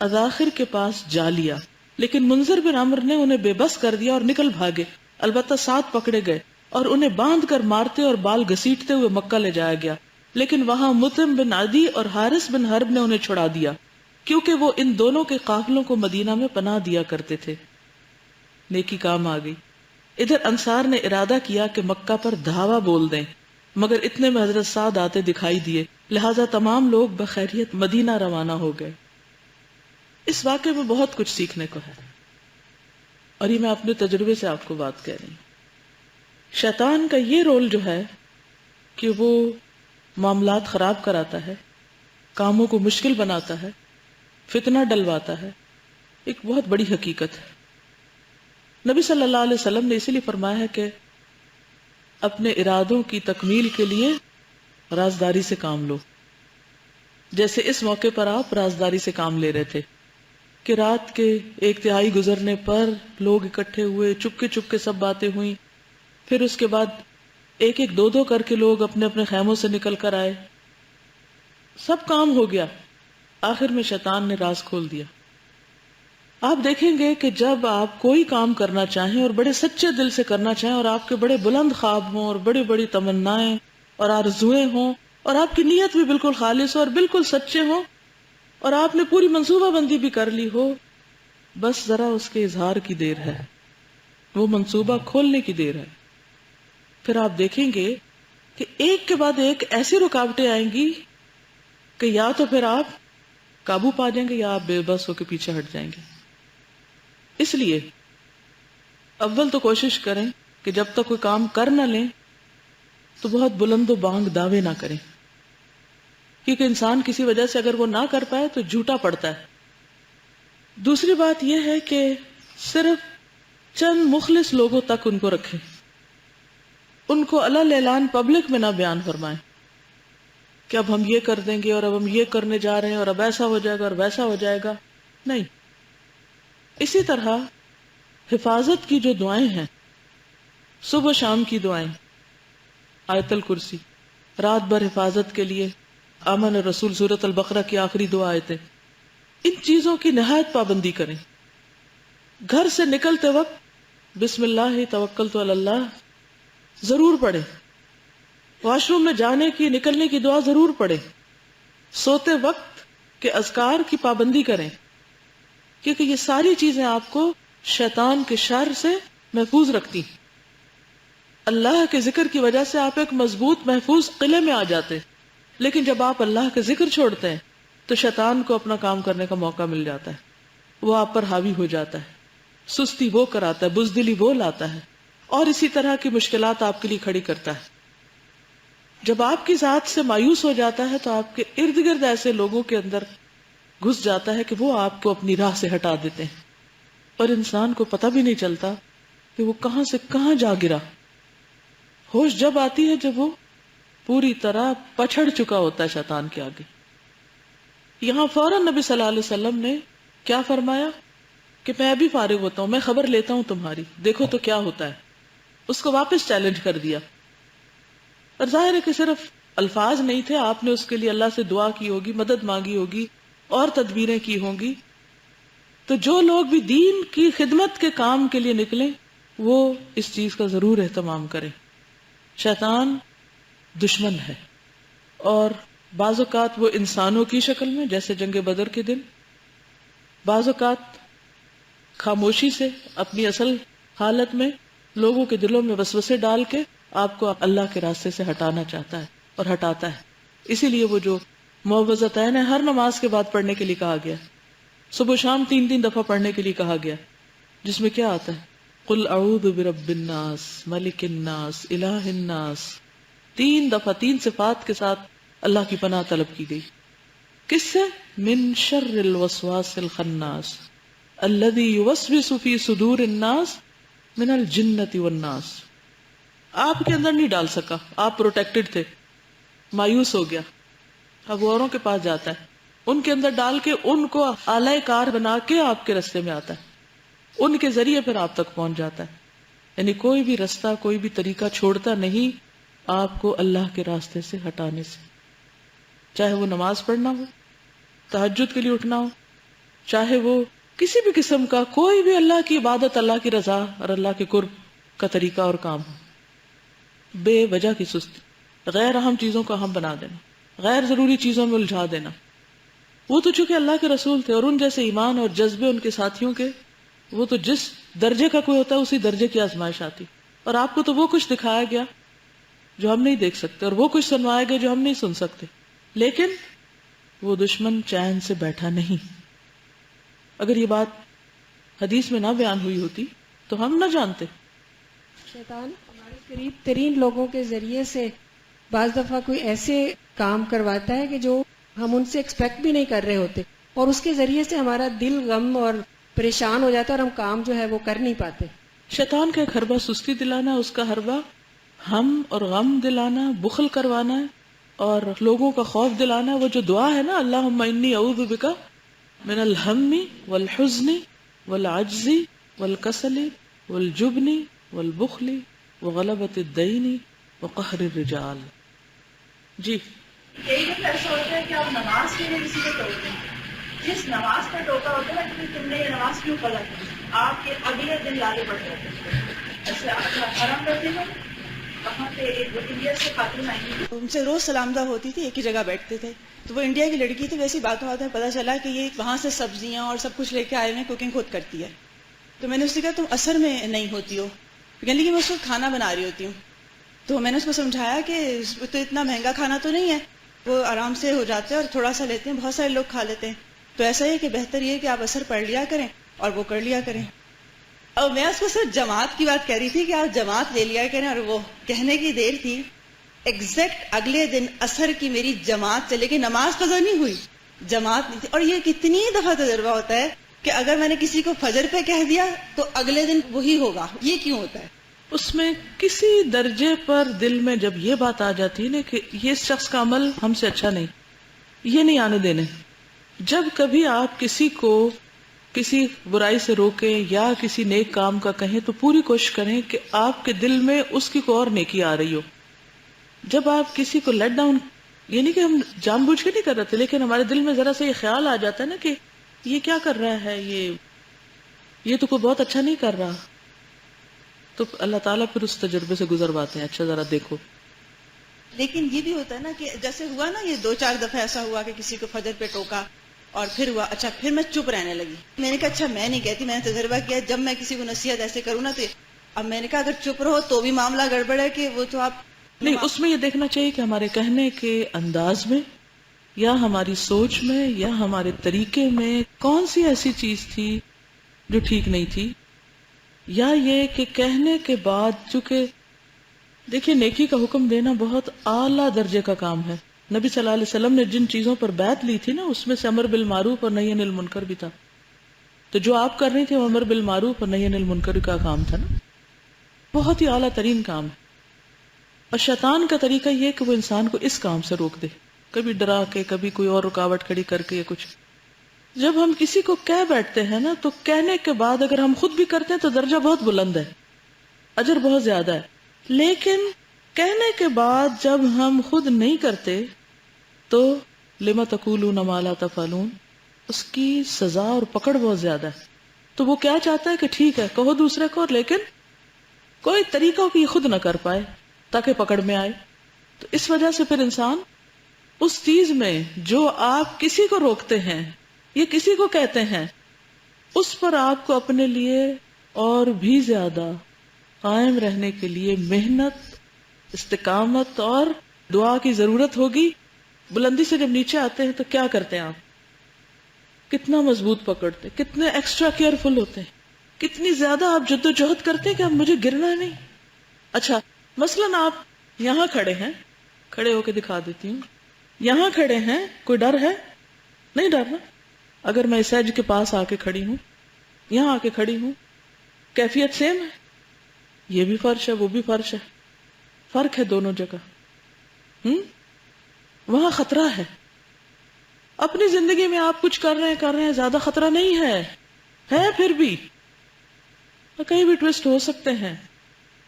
اذاخر کے پاس جا لیا، لیکن منذر بن عمرو نے انہیں بے بس کر دیا اور نکل بھاگے۔ البتہ سعد پکڑے گئے اور انہیں باندھ کر مارتے اور بال گھسیٹتے ہوئے مکہ لے جایا گیا، لیکن وہاں مطعم بن عدی اور حارث بن حرب نے انہیں چھڑا دیا، کیونکہ وہ ان دونوں کے قافلوں کو مدینہ میں پناہ دیا کرتے تھے۔ نیکی کام آ گئی۔ ادھر انصار نے ارادہ کیا کہ مکہ پر دھاوا بول دیں، مگر اتنے میں حضرت سعد آتے دکھائی دیے، لہذا تمام لوگ بخیریت مدینہ روانہ ہو گئے۔ اس واقعے میں بہت کچھ سیکھنے کو ہے، اور یہ میں اپنے تجربے سے آپ کو بات کہہ رہی ہوں۔ شیطان کا یہ رول جو ہے کہ وہ معاملات خراب کراتا ہے، کاموں کو مشکل بناتا ہے، فتنہ ڈلواتا ہے، ایک بہت بڑی حقیقت ہے۔ نبی صلی اللہ علیہ وسلم نے اسی لیے فرمایا ہے کہ اپنے ارادوں کی تکمیل کے لیے رازداری سے کام لو، جیسے اس موقع پر آپ رازداری سے کام لے رہے تھے کہ رات کے 1/3 گزرنے پر لوگ اکٹھے ہوئے، چپکے سب باتیں ہوئیں، پھر اس کے بعد 1-2 کر کے لوگ اپنے اپنے خیموں سے نکل کر آئے، سب کام ہو گیا، آخر میں شیطان نے راز کھول دیا۔ آپ دیکھیں گے کہ جب آپ کوئی کام کرنا چاہیں اور بڑے سچے دل سے کرنا چاہیں، اور آپ کے بڑے بلند خواب ہوں اور بڑی بڑی تمنائیں اور آرزویں ہوں، اور آپ کی نیت بھی بالکل خالص ہو اور بالکل سچے ہوں، اور آپ نے پوری منصوبہ بندی بھی کر لی ہو، بس ذرا اس کے اظہار کی دیر ہے، وہ منصوبہ کھولنے کی دیر ہے۔ پھر آپ دیکھیں گے کہ ایک کے بعد ایک ایسی رکاوٹیں آئیں گی کہ یا تو پھر آپ قابو پا جائیں گے یا آپ بے بس ہو کے پیچھے ہٹ جائیں گے. اس لیے اول تو کوشش کریں کہ جب تک کوئی کام کر نہ لیں تو بہت بلند و بانگ دعوے نہ کریں، کیونکہ انسان کسی وجہ سے اگر وہ نہ کر پائے تو جھوٹا پڑتا ہے. دوسری بات یہ ہے کہ صرف چند مخلص لوگوں تک ان کو رکھیں، ان کو علل اعلان پبلک میں نہ بیان فرمائیں کہ اب ہم یہ کر دیں گے اور اب ہم یہ کرنے جا رہے ہیں اور اب ایسا ہو جائے گا اور ویسا ہو جائے گا. نہیں. اسی طرح حفاظت کی جو دعائیں ہیں، صبح شام کی دعائیں، آیت الکرسی، رات بھر حفاظت کے لیے آمن الرسول سورۃ البقرہ کی آخری دو آیتیں، ان چیزوں کی نہایت پابندی کریں. گھر سے نکلتے وقت بسم اللہ توکلت علی اللہ ضرور پڑھیں. واش روم میں جانے کی نکلنے کی دعا ضرور پڑھیں. سوتے وقت کے اذکار کی پابندی کریں، کیونکہ یہ ساری چیزیں آپ کو شیطان کے شر سے محفوظ رکھتی. اللہ کے ذکر کی وجہ سے آپ ایک مضبوط محفوظ قلعے میں آ جاتے، لیکن جب آپ اللہ کے ذکر چھوڑتے ہیں تو شیطان کو اپنا کام کرنے کا موقع مل جاتا ہے. وہ آپ پر حاوی ہو جاتا ہے، سستی وہ کراتا ہے، بزدلی وہ لاتا ہے، اور اسی طرح کی مشکلات آپ کے لیے کھڑی کرتا ہے. جب آپ کی ذات سے مایوس ہو جاتا ہے تو آپ کے ارد گرد ایسے لوگوں کے اندر گھس جاتا ہے کہ وہ آپ کو اپنی راہ سے ہٹا دیتے ہیں، اور انسان کو پتہ بھی نہیں چلتا کہ وہ کہاں سے کہاں جا گرا. ہوش جب آتی ہے جب وہ پوری طرح پچھڑ چکا ہوتا ہے شیطان کے آگے. یہاں فوراً نبی صلی اللہ علیہ وسلم نے کیا فرمایا کہ میں ابھی فارغ ہوتا ہوں، میں خبر لیتا ہوں تمہاری، دیکھو تو کیا ہوتا ہے. اس کو واپس چیلنج کر دیا. اور ظاہر ہے کہ صرف الفاظ نہیں تھے، آپ نے اس کے لیے اللہ سے دعا کی ہوگی، مدد مانگی ہوگی اور تدبیریں کی ہوں گی. تو جو لوگ بھی دین کی خدمت کے کام کے لیے نکلیں وہ اس چیز کا ضرور اہتمام کریں. شیطان دشمن ہے، اور بعض اوقات وہ انسانوں کی شکل میں، جیسے جنگ بدر کے دن، بعض اوقات خاموشی سے اپنی اصل حالت میں لوگوں کے دلوں میں وسوسے ڈال کے آپ کو اللہ کے راستے سے ہٹانا چاہتا ہے اور ہٹاتا ہے. اسی لیے وہ جو معوذتین ہر نماز کے بعد پڑھنے کے لیے کہا گیا، صبح شام 3 دفعہ پڑھنے کے لیے کہا گیا، جس میں کیا آتا ہے؟ قل اعوذ برب الناس ملک الناس الہ الناس. 3 دفعہ 3 صفات کے ساتھ اللہ کی پناہ طلب کی گئی. کس سے؟ من شر الوسواس الخناس الذی یوسوس فی صدور الناس من الجنۃ والناس. آپ کے اندر نہیں ڈال سکا، آپ پروٹیکٹڈ تھے، مایوس ہو گیا، اب وہ اوروں کے پاس جاتا ہے، ان کے اندر ڈال کے ان کو آلہ کار بنا کے آپ کے رستے میں آتا ہے، ان کے ذریعے پھر آپ تک پہنچ جاتا ہے. یعنی کوئی بھی رستہ، کوئی بھی طریقہ چھوڑتا نہیں آپ کو اللہ کے راستے سے ہٹانے سے. چاہے وہ نماز پڑھنا ہو، تہجد کے لیے اٹھنا ہو، چاہے وہ کسی بھی قسم کا کوئی بھی اللہ کی عبادت، اللہ کی رضا اور اللہ کے قرب کا طریقہ اور کام ہو. بے وجہ کی سستی، غیر اہم چیزوں کو اہم بنا دینا، غیر ضروری چیزوں میں الجھا دینا. وہ تو چونکہ اللہ کے رسول تھے اور ان جیسے ایمان اور جذبے ان کے ساتھیوں کے، وہ تو جس درجے کا کوئی ہوتا ہے اسی درجے کی آزمائش آتی. اور آپ کو تو وہ کچھ دکھایا گیا جو ہم نہیں دیکھ سکتے، اور وہ کچھ سنوایا گیا جو ہم نہیں سن سکتے. لیکن وہ دشمن چین سے بیٹھا نہیں. اگر یہ بات حدیث میں نہ بیان ہوئی ہوتی تو ہم نہ جانتے. شیطان ہمارے قریب ترین لوگوں کے ذریعے سے بعض دفعہ کوئی ایسے کام کرواتا ہے کہ جو ہم ان سے ایکسپیکٹ بھی نہیں کر رہے ہوتے، اور اس کے ذریعے سے ہمارا دل غم اور پریشان ہو جاتا ہے اور ہم کام جو ہے وہ کر نہیں پاتے. شیطان کا ایک حربہ سستی دلانا، اس کا حربہ ہم اور غم دلانا، بخل کروانا ہے اور لوگوں کا خوف دلانا ہے. وہ جو دعا ہے نا، اللہم انی اعوذ بک من الہم والحزن والعجز والکسل والجبن والبخل وغلبۃ الدین وقہر الرجال. جی کئی دفعہ ایسا ہوتا ہے کہ آپ نماز کے لیے کسی کو ٹوکتے ہیں، جس نماز کا ٹوکا ہوتا ہے کہ تم نے یہ نماز کیوں پڑھا تھی، آپ کے اگلے دن لالے پڑ جاتے ہیں. ایسے حرم رہتے ہیں، وہاں پہ ایک انڈیا سے خاتون آئی تھی، ان سے روز سلام دعا ہوتی تھی، ایک ہی جگہ بیٹھتے تھے. تو وہ انڈیا کی لڑکی تھی، ویسی باتوں باتوں میں پتہ چلا کہ یہ وہاں سے سبزیاں اور سب کچھ لے کے آئے ہیں، کوکنگ خود کرتی ہے. تو میں نے اس سے کہا تم اثر میں نہیں ہوتی ہو؟ کہنے لگی میں اس وقت کھانا بنا رہی ہوتی ہوں. تو میں نے اس کو سمجھایا کہ تو اتنا مہنگا کھانا تو نہیں ہے، وہ آرام سے ہو جاتے ہیں اور تھوڑا سا لیتے ہیں، بہت سارے لوگ کھا لیتے ہیں. تو ایسا ہے کہ بہتر یہ کہ آپ اثر پڑھ لیا کریں اور وہ کر لیا کریں. اور میں اس کو صرف جماعت کی بات کہہ رہی تھی کہ آپ جماعت لے لیا کریں، اور وہ کہنے کی دیر تھی ایگزیکٹ اگلے دن اثر کی میری جماعت چلے گی، نماز قضا نہیں ہوئی، جماعت نہیں تھی. اور یہ کتنی دفعہ تجربہ ہوتا ہے کہ اگر میں نے کسی کو فجر پہ کہہ دیا تو اگلے دن وہی ہوگا. یہ کیوں ہوتا ہے؟ اس میں کسی درجے پر دل میں جب یہ بات آ جاتی ہے نا کہ یہ شخص کا عمل ہم سے اچھا نہیں، یہ نہیں آنے دینے. جب کبھی آپ کسی کو کسی برائی سے روکیں یا کسی نیک کام کا کہیں تو پوری کوشش کریں کہ آپ کے دل میں اس کی کوئی اور نیکی آ رہی ہو. جب آپ کسی کو لیٹ ڈاؤن، یہ نہیں کہ ہم جان بوجھ کے نہیں کر رہے تھے، لیکن ہمارے دل میں ذرا سے یہ خیال آ جاتا ہے نا کہ یہ کیا کر رہا ہے، یہ تو کوئی بہت اچھا نہیں کر رہا، تو اللہ تعالیٰ پھر اس تجربے سے گزرواتے ہیں، اچھا ذرا دیکھو. لیکن یہ بھی ہوتا ہے نا کہ جیسے ہوا نا یہ 2-4 دفعہ ایسا ہوا کہ کسی کو فجر پہ ٹوکا اور پھر ہوا، اچھا پھر میں چپ رہنے لگی. میں نے کہا اچھا میں نہیں کہتی، میں نے تجربہ کیا جب میں کسی کو نصیحت ایسے کروں نا تو اب میں نے کہا اگر چپ رہو تو بھی معاملہ گڑبڑ ہے کہ وہ تو آپ نہیں، اس میں یہ دیکھنا چاہیے کہ ہمارے کہنے کے انداز میں یا ہماری سوچ میں یا ہمارے طریقے میں کون سی ایسی چیز تھی جو ٹھیک نہیں تھی، یا یہ کہ کہنے کے بعد، چونکہ دیکھیے نیکی کا حکم دینا بہت اعلیٰ درجے کا کام ہے. نبی صلی اللہ علیہ وسلم نے جن چیزوں پر بیعت لی تھی نا اس میں سے امر بالمعروف اور نہی عن المنکر بھی تھا. تو جو آپ کر رہی تھے وہ امر بالمعروف اور نہی عن المنکر کا کام تھا نا، بہت ہی اعلیٰ ترین کام ہے. اور شیطان کا طریقہ یہ کہ وہ انسان کو اس کام سے روک دے، کبھی ڈرا کے، کبھی کوئی اور رکاوٹ کھڑی کر کے یا کچھ. جب ہم کسی کو کہہ بیٹھتے ہیں نا تو کہنے کے بعد اگر ہم خود بھی کرتے ہیں تو درجہ بہت بلند ہے، اجر بہت زیادہ ہے. لیکن کہنے کے بعد جب ہم خود نہیں کرتے تو لما تقولون ما لا تفعلون، اس کی سزا اور پکڑ بہت زیادہ ہے. تو وہ کیا چاہتا ہے کہ ٹھیک ہے کہو دوسرے کو، لیکن کوئی طریقہ ہو کہ یہ خود نہ کر پائے تاکہ پکڑ میں آئے. تو اس وجہ سے پھر انسان اس چیز میں جو آپ کسی کو روکتے ہیں یا کسی کو کہتے ہیں اس پر آپ کو اپنے لیے اور بھی زیادہ قائم رہنے کے لیے محنت، استقامت اور دعا کی ضرورت ہوگی. بلندی سے جب نیچے آتے ہیں تو کیا کرتے ہیں آپ؟ کتنا مضبوط پکڑتے، کتنے ایکسٹرا کیئرفل ہوتے ہیں، کتنی زیادہ آپ جد و جہد کرتے ہیں کہ اب مجھے گرنا نہیں. اچھا مثلاً آپ یہاں کھڑے ہیں، کھڑے ہو کے دکھا دیتی ہوں، یہاں کھڑے ہیں، کوئی ڈر ہے؟ نہیں ڈرنا. اگر میں اس ایج کے پاس آ کے کھڑی ہوں، یہاں آ کے کھڑی ہوں، کیفیت سیم ہے، یہ بھی فرش ہے وہ بھی فرش ہے، فرق ہے دونوں جگہ. وہاں خطرہ ہے. اپنی زندگی میں آپ کچھ کر رہے ہیں، زیادہ خطرہ نہیں ہے پھر بھی کہیں بھی ٹویسٹ ہو سکتے ہیں.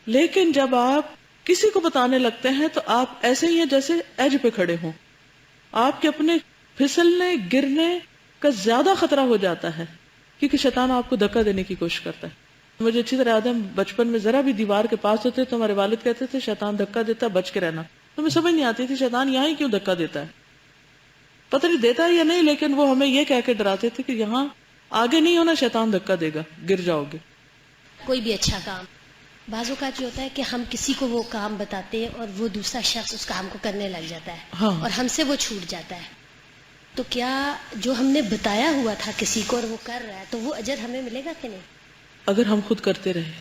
لیکن جب آپ کسی کو بتانے لگتے ہیں تو آپ ایسے ہی ہیں جیسے ایج پہ کھڑے ہوں، آپ کے اپنے پھسلنے گرنے کا زیادہ خطرہ ہو جاتا ہے کیونکہ شیطان آپ کو دھکا دینے کی کوشش کرتا ہے. مجھے اچھی طرح یاد ہے بچپن میں ذرا بھی دیوار کے پاس ہوتے تو ہمارے والد کہتے تھے شیطان دھکا دیتا، بچ کے رہنا. تو ہمیں سمجھ نہیں آتی تھی شیطان یہاں ہی کیوں دھکا دیتا ہے، پتہ نہیں دیتا ہے یا نہیں، لیکن وہ ہمیں یہ کہہ کے ڈراتے تھے کہ یہاں آگے نہیں ہونا، شیطان دھکا دے گا، گر جاؤ گے. کوئی بھی اچھا کام بعض اوقات جو ہوتا ہے کہ ہم کسی کو وہ کام بتاتے ہیں اور وہ دوسرا شخص اس کام کو کرنے لگ جاتا ہے اور ہم سے وہ چھوٹ جاتا ہے. تو کیا جو ہم نے بتایا ہوا تھا کسی کو اور وہ کر رہا ہے تو وہ اجر ہمیں ملے گا کہ نہیں؟ اگر ہم خود کرتے رہے،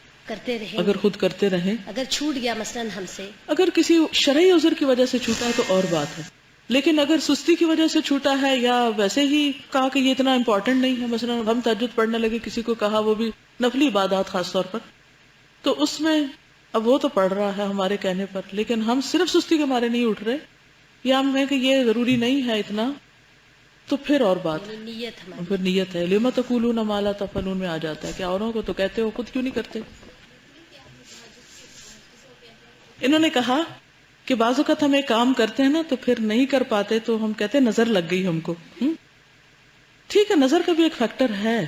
اگر خود کرتے رہیں، اگر چھوٹ گیا مثلاً ہم سے، اگر کسی شرعی عذر کی وجہ سے چھوٹا ہے تو اور بات ہے. لیکن اگر سستی کی وجہ سے چھوٹا ہے یا ویسے ہی کہا کہ یہ اتنا امپورٹنٹ نہیں ہے، مثلا ہم تہجد پڑھنے لگے، کسی کو کہا، وہ بھی نفلی عبادات خاص طور پر، تو اس میں اب وہ تو پڑھ رہا ہے ہمارے کہنے پر، لیکن ہم صرف سستی کے مارے نہیں اٹھ رہے یا ہم ہیں کہ یہ ضروری نہیں ہے اتنا، تو پھر اور بات، نیت ہماری، پھر نیت ہے. لما تقولون ما لا تفعلون میں آ جاتا ہے کہ اوروں کو تو کہتے ہو خود کیوں نہیں کرتے. انہوں نے کہا کہ بعض اوقات ہم ایک کام کرتے ہیں نا تو پھر نہیں کر پاتے تو ہم کہتے ہیں نظر لگ گئی ہم کو. ٹھیک ہے، نظر کا بھی ایک فیکٹر ہے،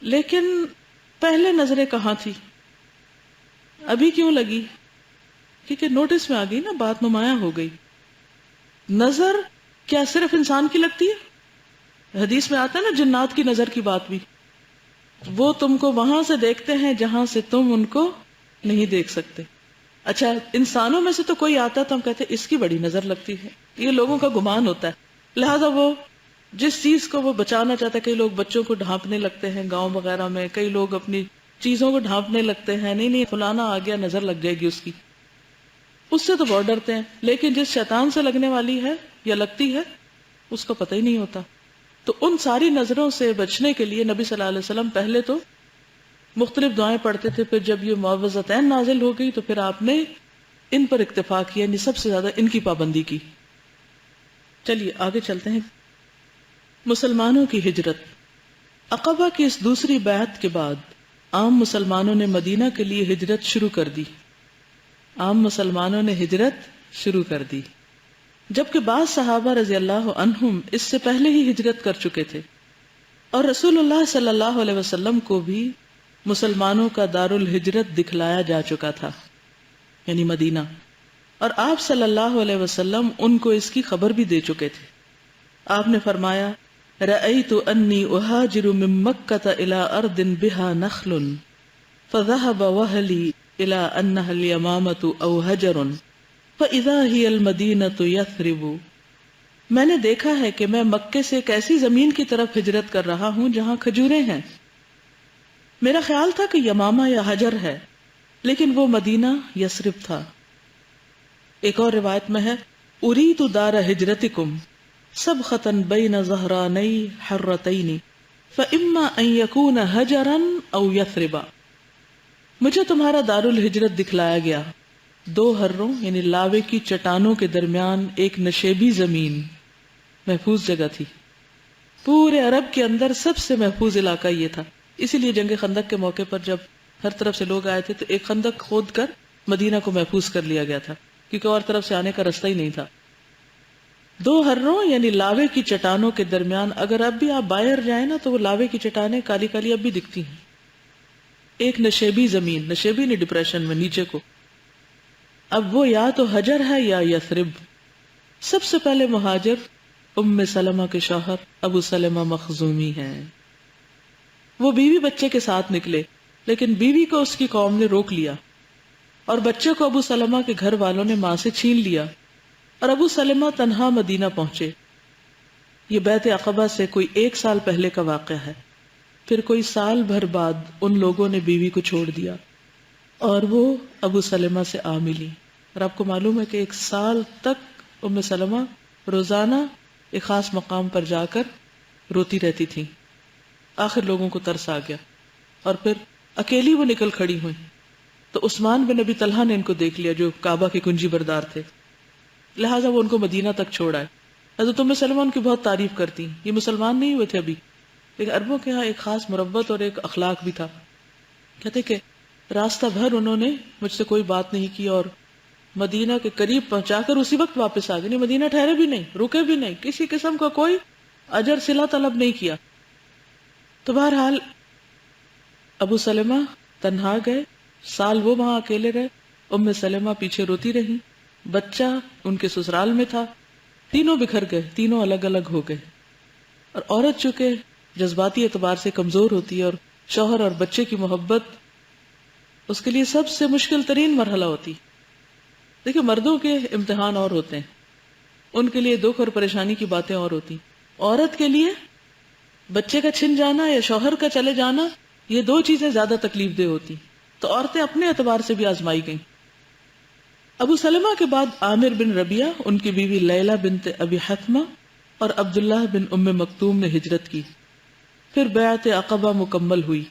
لیکن پہلے نظریں کہاں تھی، ابھی کیوں لگی؟ کیونکہ نوٹس میں آ گئی نا، بات نمایاں ہو گئی. نظر کیا صرف انسان کی لگتی ہے؟ حدیث میں آتا ہے نا جنات کی نظر کی بات بھی، وہ تم کو وہاں سے دیکھتے ہیں جہاں سے تم ان کو نہیں دیکھ سکتے. اچھا انسانوں میں سے تو کوئی آتا تو ہم کہتے اس کی بڑی نظر لگتی ہے، یہ لوگوں کا گمان ہوتا ہے، لہذا وہ جس چیز کو وہ بچانا چاہتا ہے. کئی لوگ بچوں کو ڈھانپنے لگتے ہیں گاؤں وغیرہ میں، کئی لوگ اپنی چیزوں کو ڈھانپنے لگتے ہیں، نہیں فلانا آ گیا نظر لگ جائے گی اس کی، اس سے تو بہت ڈرتے ہیں. لیکن جس شیطان سے لگنے والی ہے یا لگتی ہے اس کو پتہ ہی نہیں ہوتا. تو ان ساری نظروں سے بچنے کے لیے نبی صلی اللہ علیہ وسلم پہلے تو مختلف دعائیں پڑھتے تھے، پھر جب یہ معوذتین نازل ہو گئی تو پھر آپ نے ان پر اکتفا کیا، یعنی سب سے زیادہ ان کی پابندی کی. چلیے آگے چلتے ہیں. مسلمانوں کی ہجرت. عقبہ کی اس دوسری بیعت کے بعد عام مسلمانوں نے مدینہ کے لیے ہجرت شروع کر دی. عام مسلمانوں نے ہجرت شروع کر دی، جبکہ بعض صحابہ رضی اللہ عنہم اس سے پہلے ہی ہجرت کر چکے تھے، اور رسول اللہ صلی اللہ علیہ وسلم کو بھی مسلمانوں کا دار الہجرت دکھلایا جا چکا تھا، یعنی مدینہ، اور آپ صلی اللہ علیہ وسلم ان کو اس کی خبر بھی دے چکے تھے. آپ نے فرمایا رأیت انی اہاجر من مکۃ الی ارض بها نخل فذهب وهلی الی انها الیمامۃ او حجر فاذا هی المدینۃ یثرب. میں نے دیکھا ہے کہ میں مکے سے ایک ایسی زمین کی طرف ہجرت کر رہا ہوں جہاں کھجوریں ہیں. میرا خیال تھا کہ یمامہ یا حجر ہے، لیکن وہ مدینہ یثرب تھا. ایک اور روایت میں ہے اریت دار ہجرتکم سبخۃ بین ظہرانی حرتین فاما ان یکون حجرا او یثربا. مجھے تمہارا دار الہجرت دکھلایا گیا، دو ہروں یعنی لاوے کی چٹانوں کے درمیان ایک نشیبی زمین، محفوظ جگہ تھی. پورے عرب کے اندر سب سے محفوظ علاقہ یہ تھا. اسی لیے جنگ خندق کے موقع پر جب ہر طرف سے لوگ آئے تھے تو ایک خندق کھود کر مدینہ کو محفوظ کر لیا گیا تھا، کیونکہ اور طرف سے آنے کا رستہ ہی نہیں تھا. دو ہروں یعنی لاوے کی چٹانوں کے درمیان، اگر اب بھی آپ باہر جائیں نا تو وہ لاوے کی چٹانیں کالی کالی اب بھی دکھتی ہیں. ایک نشیبی زمین، نشیبی نہیں ڈپریشن میں نیچے کو. اب وہ یا تو حجر ہے یا یثرب. سب سے پہلے مہاجر ام سلمہ کے شوہر ابو سلمہ مخزومی ہیں. وہ بیوی بچے کے ساتھ نکلے، لیکن بیوی کو اس کی قوم نے روک لیا اور بچے کو ابو سلمہ کے گھر والوں نے ماں سے چھین لیا، اور ابو سلمہ تنہا مدینہ پہنچے. یہ بیعت عقبہ سے کوئی 1 سال پہلے کا واقعہ ہے. پھر کوئی سال بھر بعد ان لوگوں نے بیوی کو چھوڑ دیا اور وہ ابو سلمہ سے آ ملی. اور آپ کو معلوم ہے کہ 1 سال تک ام سلمہ روزانہ ایک خاص مقام پر جا کر روتی رہتی تھی. آخر لوگوں کو ترس آ گیا اور پھر اکیلی وہ نکل کھڑی ہوئی. تو عثمان بن ابی طلحہ نے ان کو دیکھ لیا جو کعبہ کے کنجی بردار تھے، لہٰذا وہ ان کو مدینہ تک چھوڑ آئے. حضرت ام سلمہ ان کی بہت تعریف کرتی. یہ مسلمان نہیں ہوئے تھے ابھی، لیکن عربوں کے ہاں ایک خاص مربت اور ایک اخلاق بھی تھا. کہتے کہ راستہ بھر انہوں نے مجھ سے کوئی بات نہیں کی اور مدینہ کے قریب پہنچا کر اسی وقت واپس آ گئے. مدینہ ٹھہرے بھی نہیں، رکے بھی نہیں، کسی قسم کا کوئی اجر صلہ طلب نہیں کیا. تو بہرحال ابو سلمہ تنہا گئے، سال وہ وہاں اکیلے رہے. ام سلمہ پیچھے روتی رہی، بچہ ان کے سسرال میں تھا. تینوں بکھر گئے، تینوں الگ الگ ہو گئے. اور عورت چونکہ جذباتی اعتبار سے کمزور ہوتی ہے اور شوہر اور بچے کی محبت اس کے لیے سب سے مشکل ترین مرحلہ ہوتی. دیکھیں مردوں کے امتحان اور ہوتے ہیں، ان کے لیے دکھ اور پریشانی کی باتیں اور ہوتی. عورت کے لیے بچے کا چھن جانا یا شوہر کا چلے جانا، یہ 2 چیزیں زیادہ تکلیف دہ ہوتی. تو عورتیں اپنے اعتبار سے بھی آزمائی گئیں. ابو سلمہ کے بعد عامر بن ربیعہ، ان کی بیوی لیلہ بنت ابی حتمہ اور عبداللہ بن ام مکتوم نے ہجرت کی. پھر بیعت عقبہ مکمل ہوئی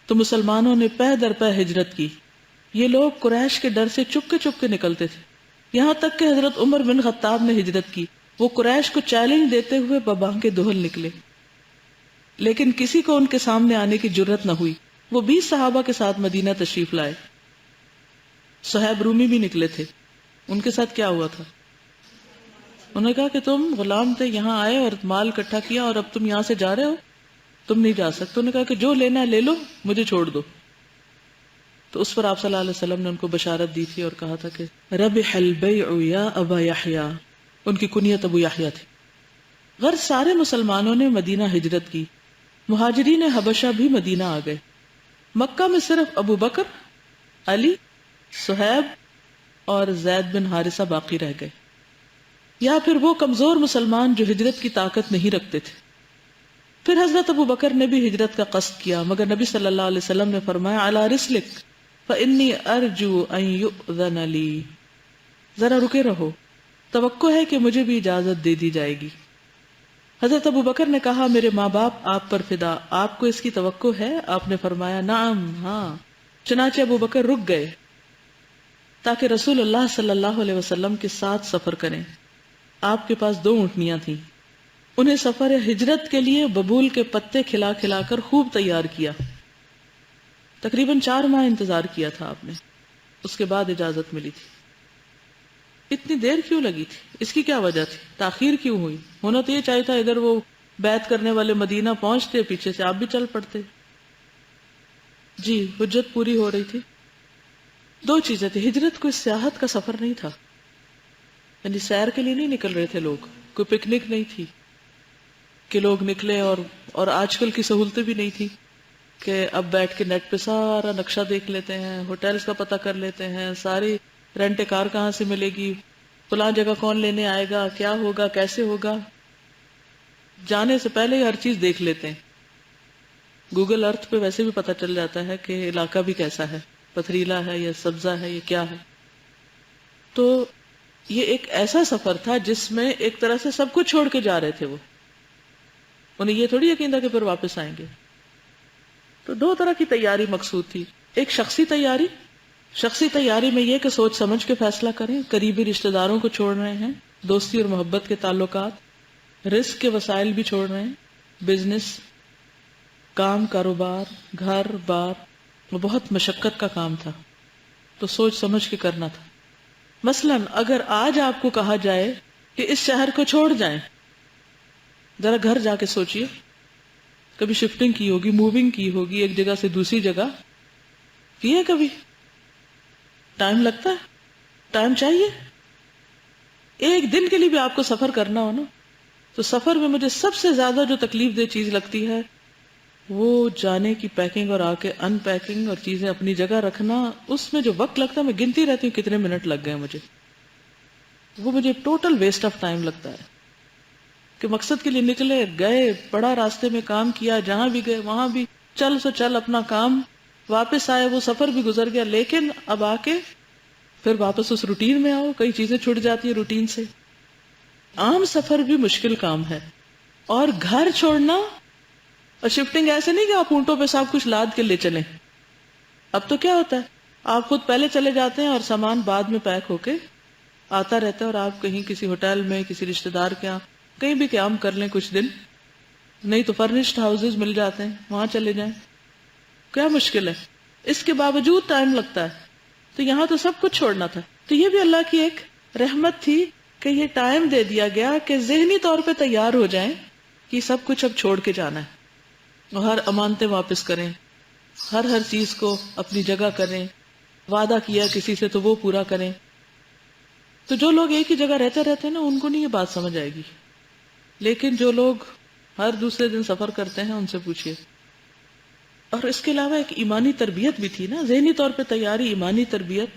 تو مسلمانوں نے پے در پے ہجرت کی. یہ لوگ قریش کے ڈر سے چپ کے نکلتے تھے، یہاں تک کہ حضرت عمر بن خطاب نے ہجرت کی. وہ قریش کو چیلنج دیتے ہوئے ببانگ دہل نکلے، لیکن کسی کو ان کے سامنے آنے کی جرت نہ ہوئی. وہ 20 صحابہ کے ساتھ مدینہ تشریف لائے. صہیب رومی بھی نکلے تھے. ان کے ساتھ کیا ہوا تھا؟ انہوں نے کہا کہ تم غلام تھے، یہاں آئے اور مال اکٹھا کیا اور اب تم یہاں سے جا رہے ہو، تم نہیں جا سکتے. انہوں نے کہا کہ جو لینا ہے لے لو، مجھے چھوڑ دو. تو اس پر آپ صلی اللہ علیہ وسلم نے ان کو بشارت دی تھی اور کہا تھا کہ ربح البیع یا ابا یحییٰ. ان کی کنیت ابو یحییٰ تھی. غرض سارے مسلمانوں نے مدینہ ہجرت کی. مہاجرین حبشہ بھی مدینہ آ گئے. مکہ میں صرف ابو بکر، علی، صہیب اور زید بن حارثہ باقی رہ گئے، یا پھر وہ کمزور مسلمان جو ہجرت کی طاقت نہیں رکھتے تھے. پھر حضرت ابو بکر نے بھی ہجرت کا قصد کیا، مگر نبی صلی اللہ علیہ وسلم نے فرمایا علی رسلک فانی ارجو ان یؤذن لی، ذرا رکے رہو، توقع ہے کہ مجھے بھی اجازت دے دی جائے گی۔ حضرت ابو بکر نے کہا میرے ماں باپ آپ پر فدا، آپ کو اس کی توقع ہے؟ آپ نے فرمایا نعم، ہاں۔ چنانچہ ابو بکر رک گئے تاکہ رسول اللہ صلی اللہ علیہ وسلم کے ساتھ سفر کریں۔ آپ کے پاس 2 اونٹنیاں تھیں، انہیں سفر ہجرت کے لیے ببول کے پتے کھلا کھلا کر خوب تیار کیا۔ تقریباً 4 ماہ انتظار کیا تھا آپ نے، اس کے بعد اجازت ملی تھی۔ اتنی دیر کیوں لگی تھی؟ اس کی کیا وجہ تھی؟ تاخیر کیوں ہوئی؟ ہونا تو یہ چاہیے تھا ادھر وہ بیعت کرنے والے مدینہ پہنچتے، پیچھے سے آپ بھی چل پڑتے۔ جی حجت پوری ہو رہی تھی۔ 2 چیزیں تھی، ہجرت کوئی سیاحت کا سفر نہیں تھا، یعنی سیر کے لیے نہیں نکل رہے تھے لوگ، کوئی پکنک نہیں تھی کہ لوگ نکلے، اور آج کل کی سہولتیں بھی نہیں تھی کہ اب بیٹھ کے نیٹ پہ سارا نقشہ دیکھ لیتے ہیں، ہوٹلز کا پتہ کر لیتے ہیں، ساری رینٹ کار کہاں سے ملے گی، فلاں جگہ کون لینے آئے گا، کیا ہوگا، کیسے ہوگا، جانے سے پہلے ہی ہر چیز دیکھ لیتے ہیں۔ گوگل ارتھ پہ ویسے بھی پتہ چل جاتا ہے کہ علاقہ بھی کیسا ہے، پتھریلا ہے یا سبزہ ہے یا کیا ہے۔ تو یہ ایک ایسا سفر تھا جس میں ایک طرح سے سب کچھ چھوڑ کے جا رہے تھے وہ، انہیں یہ تھوڑی یقین تھا کہ پھر واپس آئیں گے۔ تو 2 طرح کی تیاری مقصود تھی، ایک شخصی تیاری میں یہ کہ سوچ سمجھ کے فیصلہ کریں، قریبی رشتہ داروں کو چھوڑ رہے ہیں، دوستی اور محبت کے تعلقات، رزق کے وسائل بھی چھوڑ رہے ہیں، بزنس، کام، کاروبار، گھر بار، وہ بہت مشقت کا کام تھا، تو سوچ سمجھ کے کرنا تھا۔ مثلاً اگر آج آپ کو کہا جائے کہ اس شہر کو چھوڑ جائیں، ذرا گھر جا کے سوچئے، کبھی شفٹنگ کی ہوگی، موونگ کی ہوگی ایک جگہ سے دوسری جگہ، کی ہے کبھی؟ ٹائم لگتا ہے، ٹائم چاہیے۔ ایک دن کے لیے بھی آپ کو سفر کرنا ہو نا، تو سفر میں مجھے سب سے زیادہ جو تکلیف دہ چیز لگتی ہے وہ جانے کی پیکنگ اور آ کے ان پیکنگ اور چیزیں اپنی جگہ رکھنا۔ اس میں جو وقت لگتا ہے میں گنتی رہتی ہوں کتنے منٹ لگ گئے مجھے، وہ مجھے ٹوٹل ویسٹ آف ٹائم لگتا ہے کہ مقصد کے لیے نکلے، گئے، پڑا، راستے میں کام کیا، جہاں بھی گئے وہاں بھی چل سو چل اپنا کام، واپس آئے، وہ سفر بھی گزر گیا، لیکن اب آ کے پھر واپس اس روٹین میں آؤ، کئی چیزیں چھوٹ جاتی ہیں روٹین سے۔ عام سفر بھی مشکل کام ہے، اور گھر چھوڑنا اور شفٹنگ ایسے نہیں کہ آپ اونٹوں پہ سب کچھ لاد کے لے چلیں۔ اب تو کیا ہوتا ہے، آپ خود پہلے چلے جاتے ہیں اور سامان بعد میں پیک ہو کے آتا رہتا ہے، اور آپ کہیں کسی ہوٹل میں، کسی رشتہ دار کے یہاں کہیں بھی قیام کر لیں کچھ دن، نہیں تو فرنشڈ ہاؤسز مل جاتے ہیں وہاں چلے جائیں۔ کیا مشکل ہے، اس کے باوجود ٹائم لگتا ہے، تو یہاں تو سب کچھ چھوڑنا تھا۔ تو یہ بھی اللہ کی ایک رحمت تھی کہ یہ ٹائم دے دیا گیا کہ ذہنی طور پہ تیار ہو جائیں کہ سب کچھ اب چھوڑ کے جانا ہے، اور ہر امانتیں واپس کریں، ہر چیز کو اپنی جگہ کریں، وعدہ کیا کسی سے تو وہ پورا کریں۔ تو جو لوگ ایک ہی جگہ رہتے ہیں نا، ان کو نہیں یہ بات سمجھ آئے گی، لیکن جو لوگ ہر دوسرے دن سفر کرتے ہیں ان سے پوچھئے۔ اور اس کے علاوہ ایک ایمانی تربیت بھی تھی نا، ذہنی طور پہ تیاری، ایمانی تربیت۔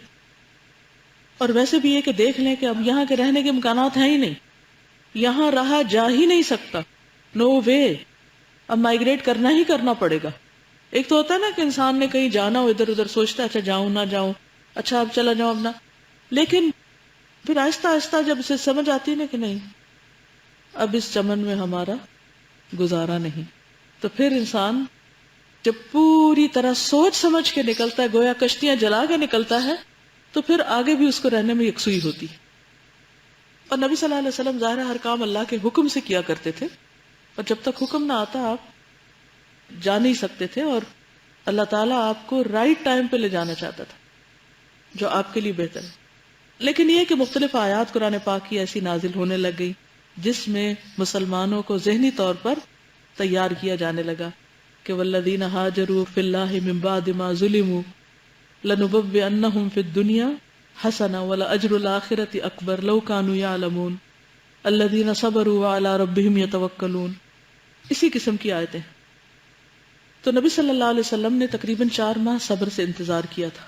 اور ویسے بھی یہ کہ دیکھ لیں کہ اب یہاں کے رہنے کے امکانات ہیں ہی نہیں، یہاں رہا جا ہی نہیں سکتا، نو وے، اب مائگریٹ کرنا ہی کرنا پڑے گا۔ ایک تو ہوتا ہے نا کہ انسان نے کہیں جانا ہو، ادھر ادھر سوچتا ہے اچھا جاؤں نہ جاؤں، اچھا اب چلا جاؤں اب نہ، لیکن پھر آہستہ آہستہ جب اسے سمجھ آتی ہے نا کہ نہیں اب اس چمن میں ہمارا گزارا نہیں، تو پھر انسان جب پوری طرح سوچ سمجھ کے نکلتا ہے، گویا کشتیاں جلا کے نکلتا ہے، تو پھر آگے بھی اس کو رہنے میں یکسوئی ہوتی۔ اور نبی صلی اللہ علیہ وسلم ظاہر ہر کام اللہ کے حکم سے کیا کرتے تھے، اور جب تک حکم نہ آتا آپ جا نہیں سکتے تھے، اور اللہ تعالیٰ آپ کو رائٹ ٹائم پہ لے جانا چاہتا تھا جو آپ کے لیے بہتر ہے۔ لیکن یہ کہ مختلف آیات قرآن پاک کی ایسی نازل ہونے لگ گئی جس میں مسلمانوں کو ذہنی طور پر تیار کیا جانے لگا کہ والذین ہاجروا فی اللہ من بعد ما ظلموا لنبوئنہم فی الدنیا حسنہ ولأجر الآخرۃ اکبر لو کانوا یعلمون الذین صبروا وعلی ربہم یتوکلون۔ اسی قسم کی آیتیں۔ تو نبی صلی اللہ علیہ وسلم نے تقریباً 4 ماہ صبر سے انتظار کیا تھا،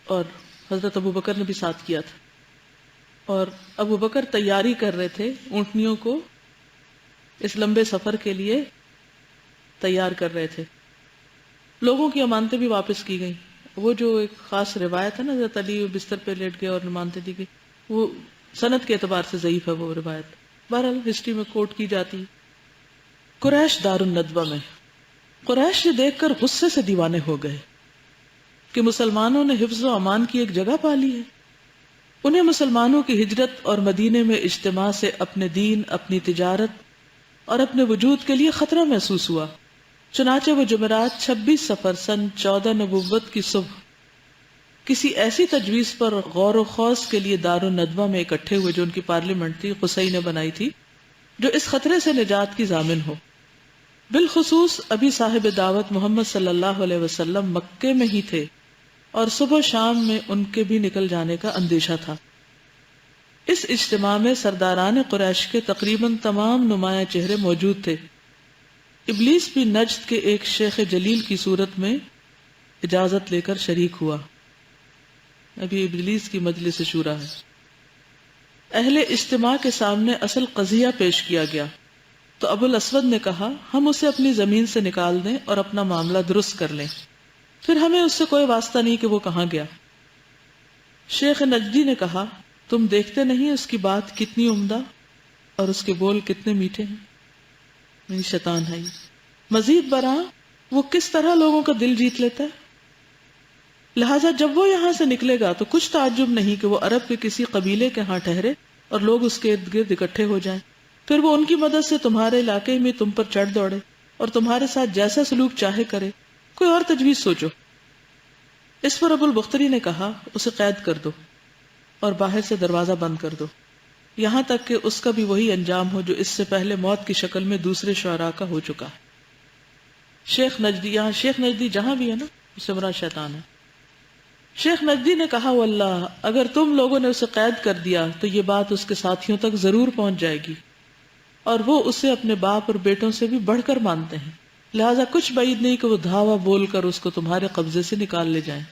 اور حضرت ابو بکر نے بھی ساتھ کیا تھا، اور ابو بکر تیاری کر رہے تھے اونٹنیوں کو اس لمبے سفر کے لیے تیار کر رہے تھے. لوگوں کی امانتیں بھی واپس کی گئیں. وہ جو ایک خاص روایت ہے نا حضرت علی بستر پہ لیٹ گئے اور امانتیں دی گئی، وہ سند کے اعتبار سے ضعیف ہے وہ روایت. بہرحال ہسٹری میں کوٹ کی جاتی. قریش دار الندوہ میں قریش یہ دیکھ کر غصے سے دیوانے ہو گئے کہ مسلمانوں نے حفظ و امان کی ایک جگہ پا لی ہے. انہیں مسلمانوں کی ہجرت اور مدینے میں اجتماع سے اپنے دین، اپنی تجارت اور اپنے وجود کے لیے خطرہ محسوس ہوا. چنانچہ وہ جمعرات 26 صفر سن 14 نبوت کی صبح کسی ایسی تجویز پر غور و خوض کے لیے دار الندوہ میں اکٹھے ہوئے جو ان کی پارلیمنٹ تھی، قصی نے بنائی تھی، جو اس خطرے سے نجات کی ضامن ہو. بالخصوص ابھی صاحب دعوت محمد صلی اللہ علیہ وسلم مکے میں ہی تھے اور صبح شام میں ان کے بھی نکل جانے کا اندیشہ تھا. اس اجتماع میں سرداران قریش کے تقریباً تمام نمایاں چہرے موجود تھے. ابلیس بھی نجد کے ایک شیخ جلیل کی صورت میں اجازت لے کر شریک ہوا. ابھی ابلیس کی مجلس شورا ہے. اہل اجتماع کے سامنے اصل قضیہ پیش کیا گیا تو ابو الاسود نے کہا ہم اسے اپنی زمین سے نکال دیں اور اپنا معاملہ درست کر لیں، پھر ہمیں اس سے کوئی واسطہ نہیں کہ وہ کہاں گیا. شیخ نجدی نے کہا تم دیکھتے نہیں اس کی بات کتنی عمدہ اور اس کے بول کتنے میٹھے ہیں. یعنی شیطان ہے یہ. مزید برآں وہ کس طرح لوگوں کا دل جیت لیتا ہے. لہٰذا جب وہ یہاں سے نکلے گا تو کچھ تعجب نہیں کہ وہ عرب کے کسی قبیلے کے ہاں ٹھہرے اور لوگ اس کے ارد گرد اکٹھے ہو جائیں. پھر وہ ان کی مدد سے تمہارے علاقے میں تم پر چڑھ دوڑے اور تمہارے ساتھ جیسا سلوک چاہے کرے. کوئی اور تجویز سوچو. اس پر ابو البختری نے کہا اسے قید کر دو اور باہر سے دروازہ بند کر دو یہاں تک کہ اس کا بھی وہی انجام ہو جو اس سے پہلے موت کی شکل میں دوسرے شعراء کا ہو چکا. شیخ نجدی، یہاں شیخ نجدی جہاں بھی ہے نا اس سے مراد شیطان ہے. شیخ نجدی نے کہا واللہ اگر تم لوگوں نے اسے قید کر دیا تو یہ بات اس کے ساتھیوں تک ضرور پہنچ جائے گی اور وہ اسے اپنے باپ اور بیٹوں سے بھی بڑھ کر مانتے ہیں. لہٰذا کچھ بعید نہیں کہ وہ دھاوا بول کر اس کو تمہارے قبضے سے نکال لے جائیں،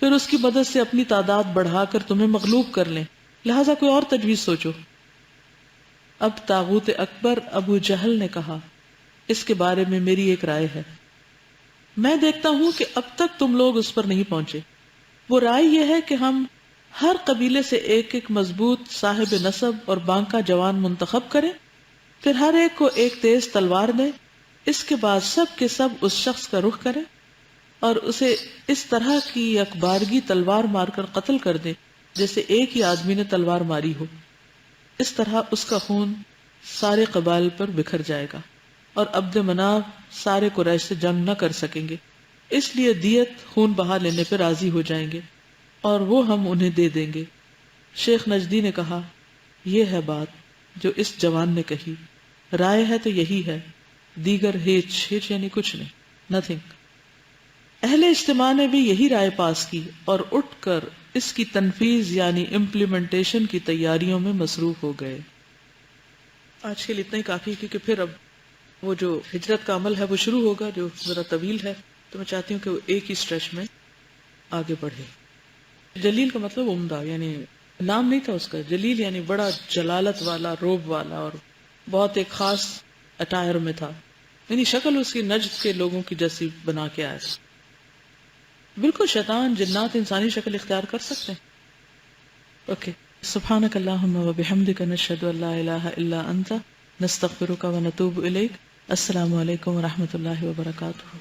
پھر اس کی مدد سے اپنی تعداد بڑھا کر تمہیں مغلوب کر لیں. لہٰذا کوئی اور تجویز سوچو. اب طاغوت اکبر ابو جہل نے کہا اس کے بارے میں میری ایک رائے ہے. میں دیکھتا ہوں کہ اب تک تم لوگ اس پر نہیں پہنچے. وہ رائے یہ ہے کہ ہم ہر قبیلے سے ایک ایک مضبوط صاحب نسب اور بانکا جوان منتخب کریں، پھر ہر ایک کو ایک تیز تلوار دیں. اس کے بعد سب کے سب اس شخص کا رخ کریں اور اسے اس طرح کی یکبارگی تلوار مار کر قتل کر دیں جیسے ایک ہی آدمی نے تلوار ماری ہو. اس طرح اس کا خون سارے قبائل پر بکھر جائے گا اور عبد مناف سارے قریش سے جنگ نہ کر سکیں گے، اس لیے دیت خون بہا لینے پہ راضی ہو جائیں گے اور وہ ہم انہیں دے دیں گے. شیخ نجدی نے کہا یہ ہے بات جو اس جوان نے کہی. رائے ہے تو یہی ہے، دیگر ہیچ یعنی کچھ نہیں، نتھنگ. اہل اجتماع نے بھی یہی رائے پاس کی اور اٹھ کر اس کی تنفیذ یعنی امپلیمنٹیشن کی تیاریوں میں مصروف ہو گئے. آج کے لیے اتنا ہی کافی کیونکہ پھر اب وہ جو ہجرت کا عمل ہے وہ شروع ہوگا جو ذرا طویل ہے، تو میں چاہتی ہوں کہ وہ ایک ہی اسٹریچ میں آگے بڑھے. جلیل کا مطلب عمدہ، یعنی نام نہیں تھا اس کا. جلیل یعنی بڑا جلالت والا، روب والا، اور بہت ایک خاص اٹائر میں تھا. یعنی شکل اس کی نجد کے لوگوں کی جیسی بنا کے آیا تھا. بالکل شیطان جنات انسانی شکل اختیار کر سکتے ہیں. اوکے. سبحانک اللہم و بحمدک نشہد ان لا الہ الا انت نستغفرک و نتوب الیک. السلام علیکم و رحمۃ اللہ وبرکاتہ.